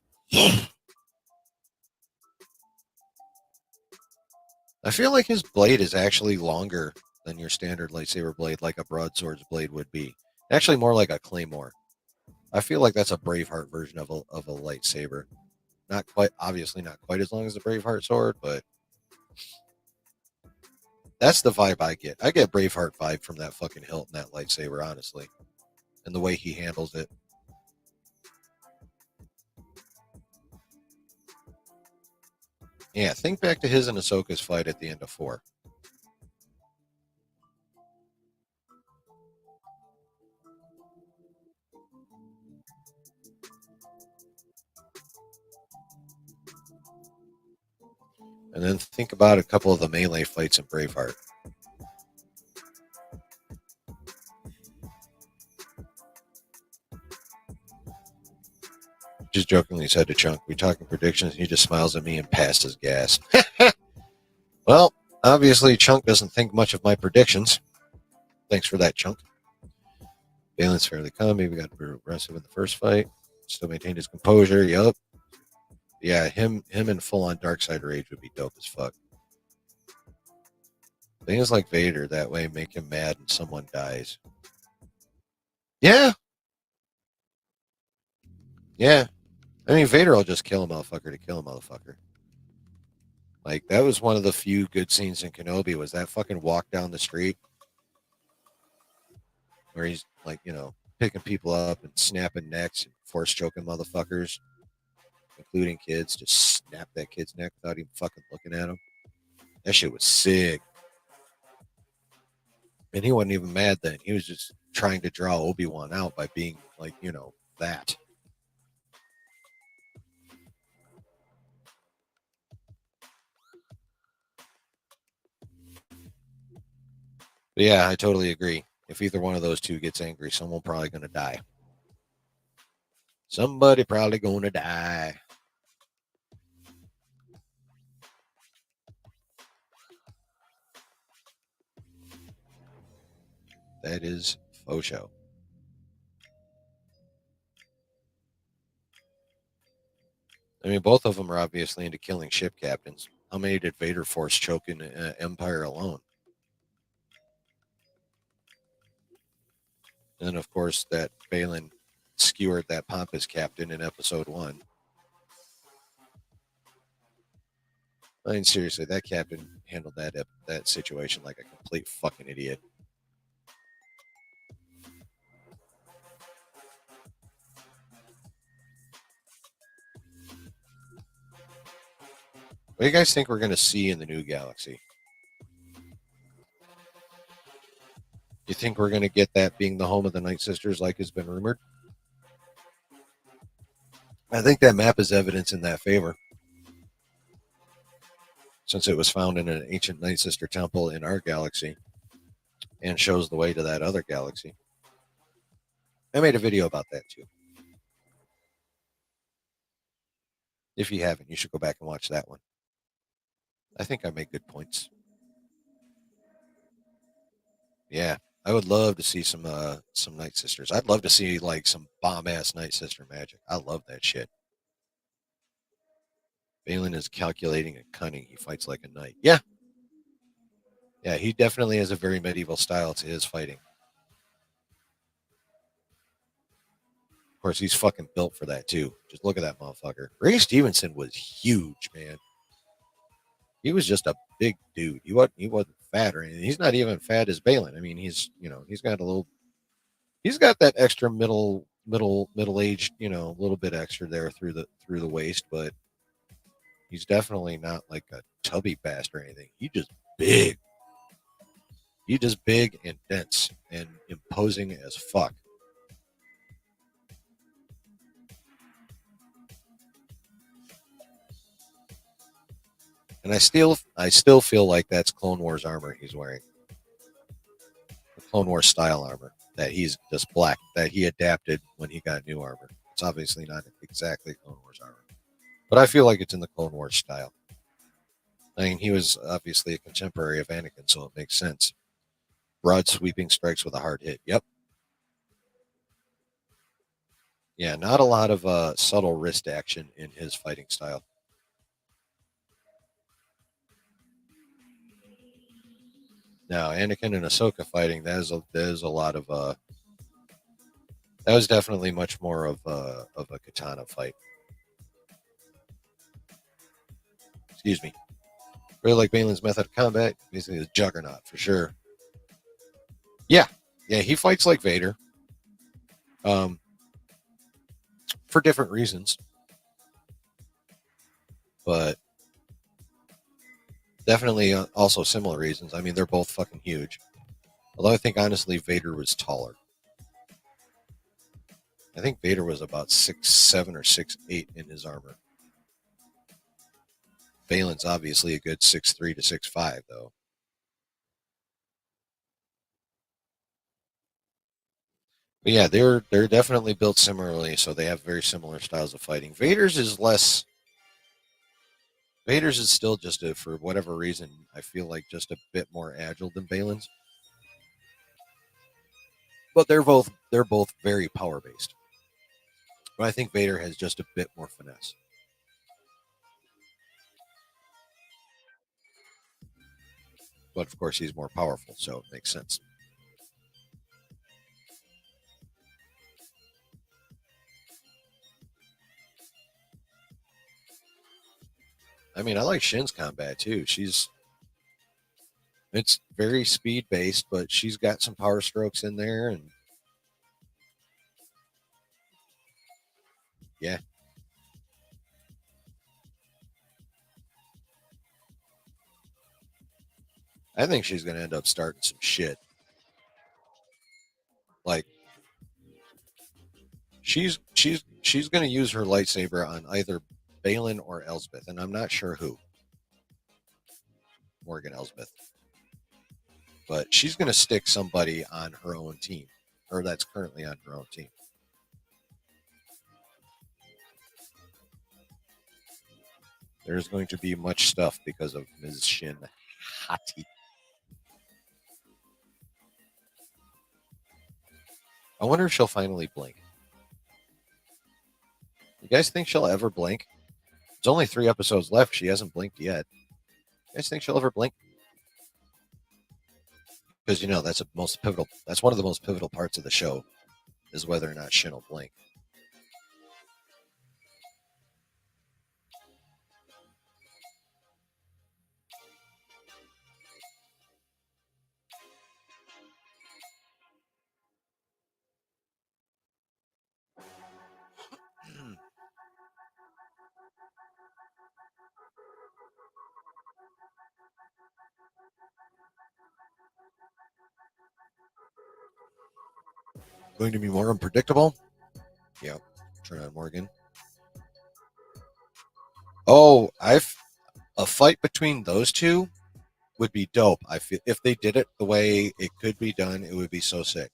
I feel like his blade is actually longer than your standard lightsaber blade, like a broadsword's blade would be. Actually, more like a claymore. I feel like that's a Braveheart version of a lightsaber. Not quite, obviously, not quite as long as the Braveheart sword, but that's the vibe I get. I get Braveheart vibe from that fucking hilt and that lightsaber, honestly, and the way he handles it. Yeah, think back to his and Ahsoka's fight at the end of 4. And then think about a couple of the melee fights in Braveheart. Just jokingly said to Chunk, we talking predictions. He just smiles at me and passed his gas. Well, obviously, Chunk doesn't think much of my predictions. Thanks for that, Chunk. Balin's fairly calm. Maybe got aggressive in the first fight. Still maintained his composure. Yup. Yeah, him in full on dark side rage would be dope as fuck. Things like Vader that way make him mad and someone dies. Yeah. Yeah. I mean, Vader will just kill a motherfucker to kill a motherfucker. Like, that was one of the few good scenes in Kenobi was that fucking walk down the street where he's, like, you know, picking people up and snapping necks and force choking motherfuckers, including kids. Just snap that kid's neck without even fucking looking at him. That shit was sick. And he wasn't even mad then. He was just trying to draw Obi-Wan out by being, like, you know, that. But yeah, I totally agree. If either one of those two gets angry, someone probably going to die. Somebody probably going to die. That is faux show. I mean, both of them are obviously into killing ship captains. How many did Vader force choke in Empire alone? And then, of course, that Balin skewered that pompous captain in Episode 1. I mean, seriously, that captain handled that situation like a complete fucking idiot. What do you guys think we're going to see in the new galaxy? Do you think we're going to get that being the home of the Night Sisters like has been rumored? I think that map is evidence in that favor. Since it was found in an ancient Night Sister temple in our galaxy and shows the way to that other galaxy. I made a video about that too. If you haven't, you should go back and watch that one. I think I make good points. Yeah, I would love to see some Night Sisters. I'd love to see like some bomb ass Night Sister magic. I love that shit. Balin is calculating and cunning. He fights like a knight. Yeah. Yeah, he definitely has a very medieval style to his fighting. Of course, he's fucking built for that too. Just look at that motherfucker. Ray Stevenson was huge, man. He was just a big dude. He wasn't fat or anything. He's not even fat as Balin. I mean, he's got a little he's got that extra middle aged, a little bit extra there through the waist, but he's definitely not like a tubby bastard or anything. Big. He just big and dense and imposing as fuck. And I still feel like that's Clone Wars armor he's wearing. The Clone Wars style armor that he's just black that he adapted when he got new armor. It's obviously not exactly Clone Wars armor, but I feel like it's in the Clone Wars style. I mean, he was obviously a contemporary of Anakin, so it makes sense. Broad sweeping strikes with a hard hit. Yep. Yeah, not a lot of subtle wrist action in his fighting style. Now, Anakin and Ahsoka fighting, that is a lot of that was definitely much more of a katana fight. Excuse me. Really like Balin's method of combat. Basically, a juggernaut for sure. Yeah, yeah, he fights like Vader, um, for different reasons, but definitely also similar reasons. I mean, they're both fucking huge. Although I think honestly, Vader was taller. I think Vader was about 6'7" or 6'8" in his armor. Balin's obviously a good 6'3" to 6'5", though. But yeah, they're definitely built similarly, so they have very similar styles of fighting. Vader's is still just for whatever reason, I feel like just a bit more agile than Balin's. But they're both very power based. But I think Vader has just a bit more finesse. But of course, he's more powerful, so it makes sense. I mean, I like Shin's combat too. It's very speed based, but she's got some power strokes in there, and yeah, I think she's going to end up starting some shit. Like she's going to use her lightsaber on either Balin or Elsbeth, and I'm not sure who. Morgan Elsbeth, but she's going to stick somebody on her own team, or that's currently on her own team. There's going to be much stuff because of Ms. Shin Hati. I wonder if she'll finally blink. You guys think she'll ever blink? There's only 3 episodes left. She hasn't blinked yet. You guys think she'll ever blink? Because that's one of the most pivotal parts of the show is whether or not Shin will blink. Going to be more unpredictable? Yep. Turn on Morgan. Oh, I've a fight between those two would be dope. I feel if they did it the way it could be done, it would be so sick.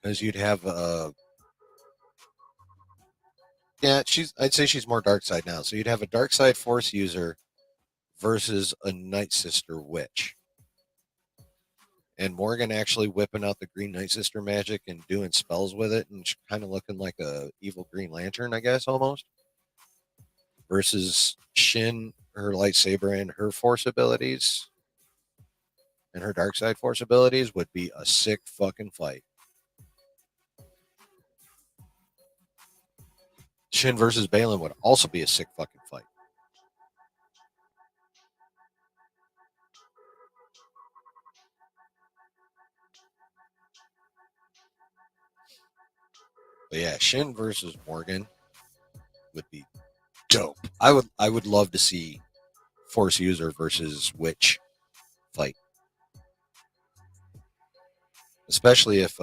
Because you'd have yeah, I'd say she's more dark side now. So you'd have a dark side force user versus a Night Sister witch. And Morgan actually whipping out the Green Night Sister magic and doing spells with it and kind of looking like a evil Green Lantern, I guess, almost. versus Shin, her lightsaber, and her force abilities, and her dark side force abilities would be a sick fucking fight. Shin versus Balin would also be a sick fucking fight. But yeah, Shin versus Morgan would be dope. I would love to see Force User versus Witch fight. Especially if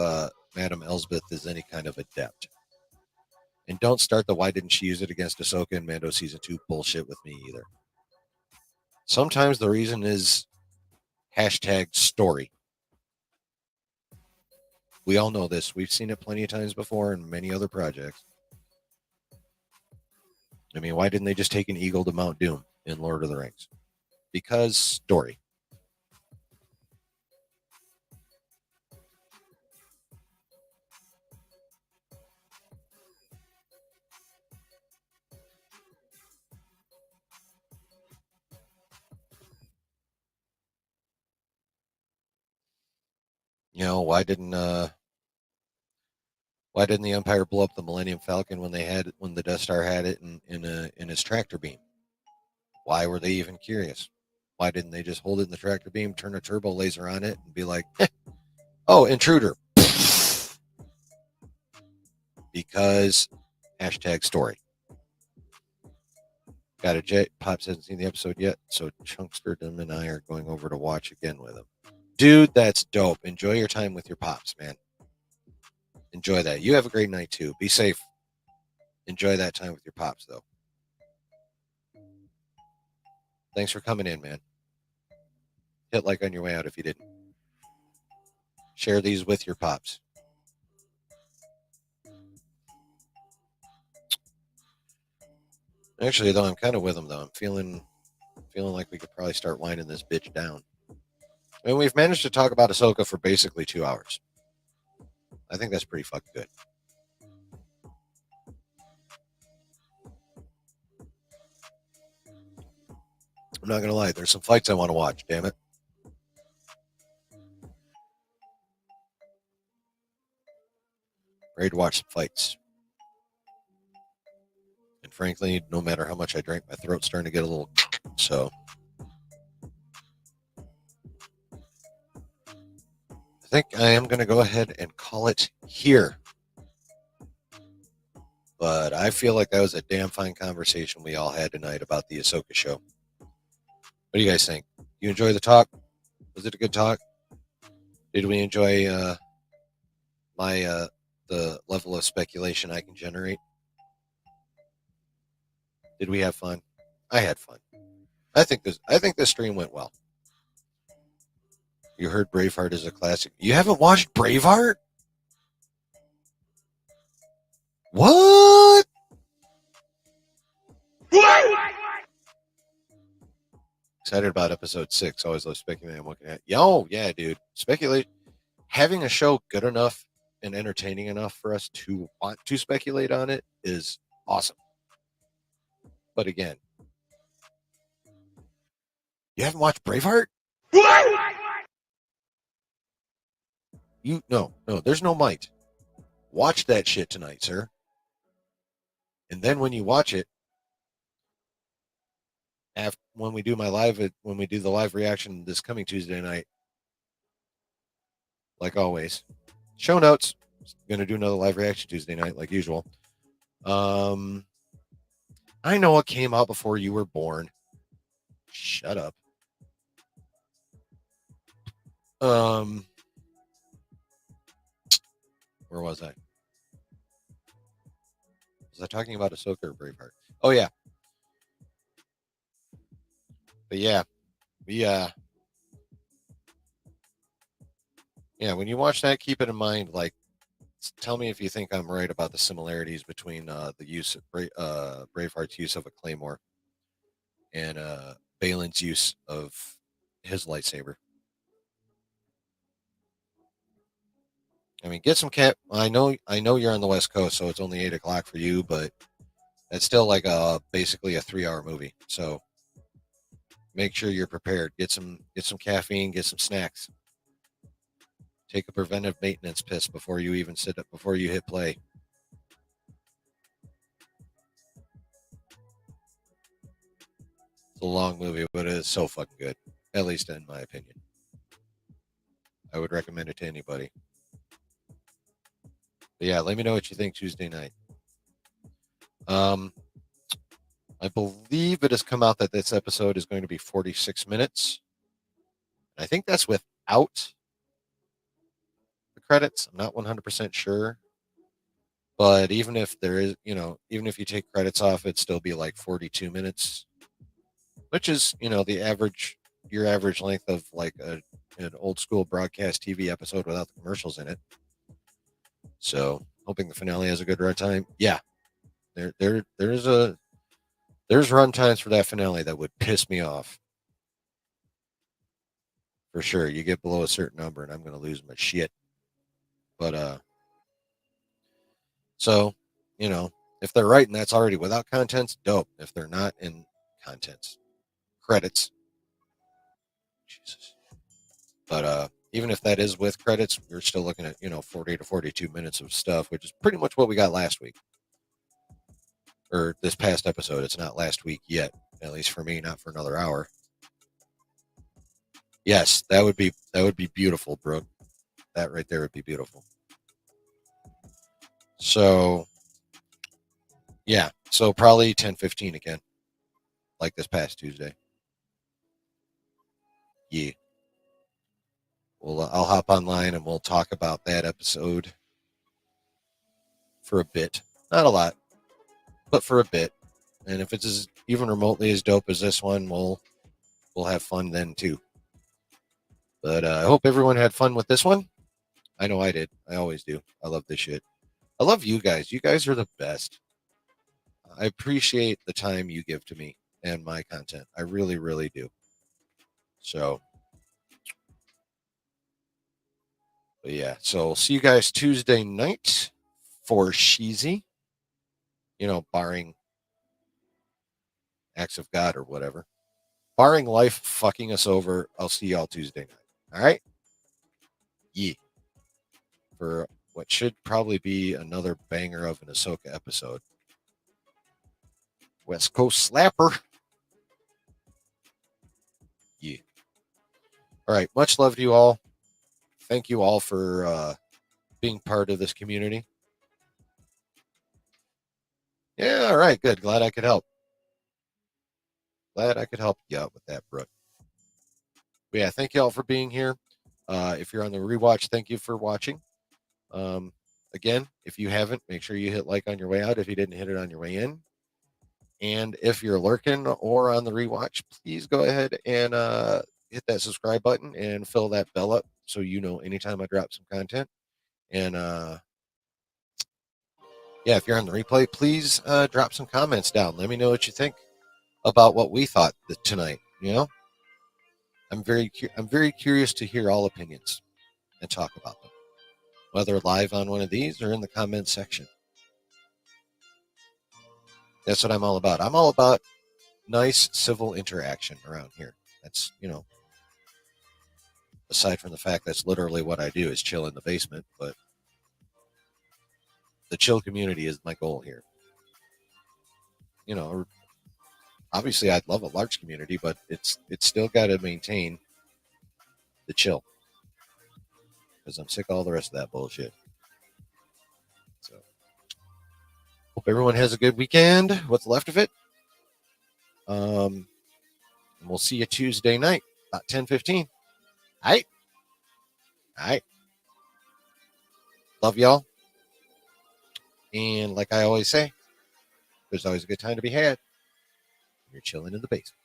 Madame Elsbeth is any kind of adept. And don't start the why didn't she use it against Ahsoka in Mando Season 2 bullshit with me either. Sometimes the reason is hashtag story. We all know this. We've seen it plenty of times before in many other projects. I mean, why didn't they just take an eagle to Mount Doom in Lord of the Rings? Because story. You know, why didn't the Empire blow up the Millennium Falcon when the Death Star had it in his tractor beam? Why were they even curious? Why didn't they just hold it in the tractor beam, turn a turbo laser on it, and be like, oh, intruder? Because hashtag story. Got a jet. Pops hasn't seen the episode yet, so Chunksterdom and I are going over to watch again with him. Dude, that's dope. Enjoy your time with your pops, man. Enjoy that. You have a great night, too. Be safe. Enjoy that time with your pops, though. Thanks for coming in, man. Hit like on your way out if you didn't. Share these with your pops. Actually, though, I'm kind of with him, though. I'm feeling like we could probably start winding this bitch down. I mean, we've managed to talk about Ahsoka for basically 2 hours. I think that's pretty fucking good. I'm not going to lie. There's some fights I want to watch, damn it. Ready to watch some fights. And frankly, no matter how much I drink, my throat's starting to get a little... So... I think I am going to go ahead and call it here. But I feel like that was a damn fine conversation we all had tonight about the Ahsoka show. What do you guys think? You enjoy the talk? Was it a good talk? Did we enjoy the level of speculation I can generate? Did we have fun? I had fun. I think this stream went well. You heard Braveheart is a classic. You haven't watched Braveheart? What? Excited about episode 6. Always love speculating. I'm looking at. Yo, yeah, dude. Speculate. Having a show good enough and entertaining enough for us to want to speculate on it is awesome. But again, you haven't watched Braveheart? No, there's no might. Watch that shit tonight, sir. And then when you watch it, when we do the live reaction this coming Tuesday night, like always, show notes. Going to do another live reaction Tuesday night, like usual. I know it came out before you were born. Shut up. Where was I? Was I talking about Ahsoka or Braveheart? Oh yeah. But yeah, when you watch that, keep it in mind. Like, tell me if you think I'm right about the similarities between the use of Braveheart's use of a claymore and Balin's use of his lightsaber. I mean, get some cat. I know you're on the West Coast, so it's only 8 o'clock for you, but That's still like basically a 3-hour movie. So make sure you're prepared. Get some caffeine, get some snacks. Take a preventive maintenance piss before you even sit up before you hit play. It's a long movie, but it is so fucking good. At least in my opinion. I would recommend it to anybody. But yeah, let me know what you think Tuesday night. Um, I believe it has come out that this episode is going to be 46 minutes. I think that's without the credits. I'm not 100% sure. But even if there is, even if you take credits off, it'd still be like 42 minutes, which is, your average length of like an old school broadcast TV episode without the commercials in it. So hoping the finale has a good runtime. Yeah, there's run times for that finale that would piss me off for sure. You get below a certain number, and I'm going to lose my shit. But so if they're right and that's already without contents, dope. If they're not in contents, credits. Jesus. But even if that is with credits, we're still looking at 40 to 42 minutes of stuff, which is pretty much what we got last week or this past episode. It's not last week yet, at least for me, not for another hour. Yes, that would be beautiful, Brooke. That right there would be beautiful. So yeah, so probably 10:15 again, like this past Tuesday. Yeah. Well, I'll hop online and we'll talk about that episode for a bit. Not a lot, but for a bit. And if it's even remotely as dope as this one, we'll have fun then too. But I hope everyone had fun with this one. I know I did. I always do. I love this shit. I love you guys. You guys are the best. I appreciate the time you give to me and my content. I really, really do. So, but yeah. So see you guys Tuesday night for Sheezy. Barring acts of God or whatever. Barring life fucking us over, I'll see y'all Tuesday night. All right? Yeah. For what should probably be another banger of an AHSOKA episode. West Coast slapper. Yeah. All right. Much love to you all. Thank you all for being part of this community. Yeah. All right. Good. Glad I could help. Glad I could help you out with that, Brooke. But yeah. Thank you all for being here. If you're on the rewatch, thank you for watching. Um, again, if you haven't, make sure you hit like on your way out if you didn't hit it on your way in. And if you're lurking or on the rewatch, please go ahead and hit that subscribe button and fill that bell up so you know anytime I drop some content. And yeah, if you're on the replay, please drop some comments down. Let me know what you think about what we thought tonight. I'm very curious to hear all opinions and talk about them, whether live on one of these or in the comment section. That's what I'm all about. I'm all about nice civil interaction around here. That's aside from the fact that's literally what I do is chill in the basement, but the chill community is my goal here. Obviously I'd love a large community, but it's still got to maintain the chill because I'm sick of all the rest of that bullshit. So hope everyone has a good weekend. What's left of it. And we'll see you Tuesday night about 10:15. All right. All right. Love y'all. And like I always say, there's always a good time to be had. You're chilling in the basement.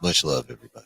Much love, everybody.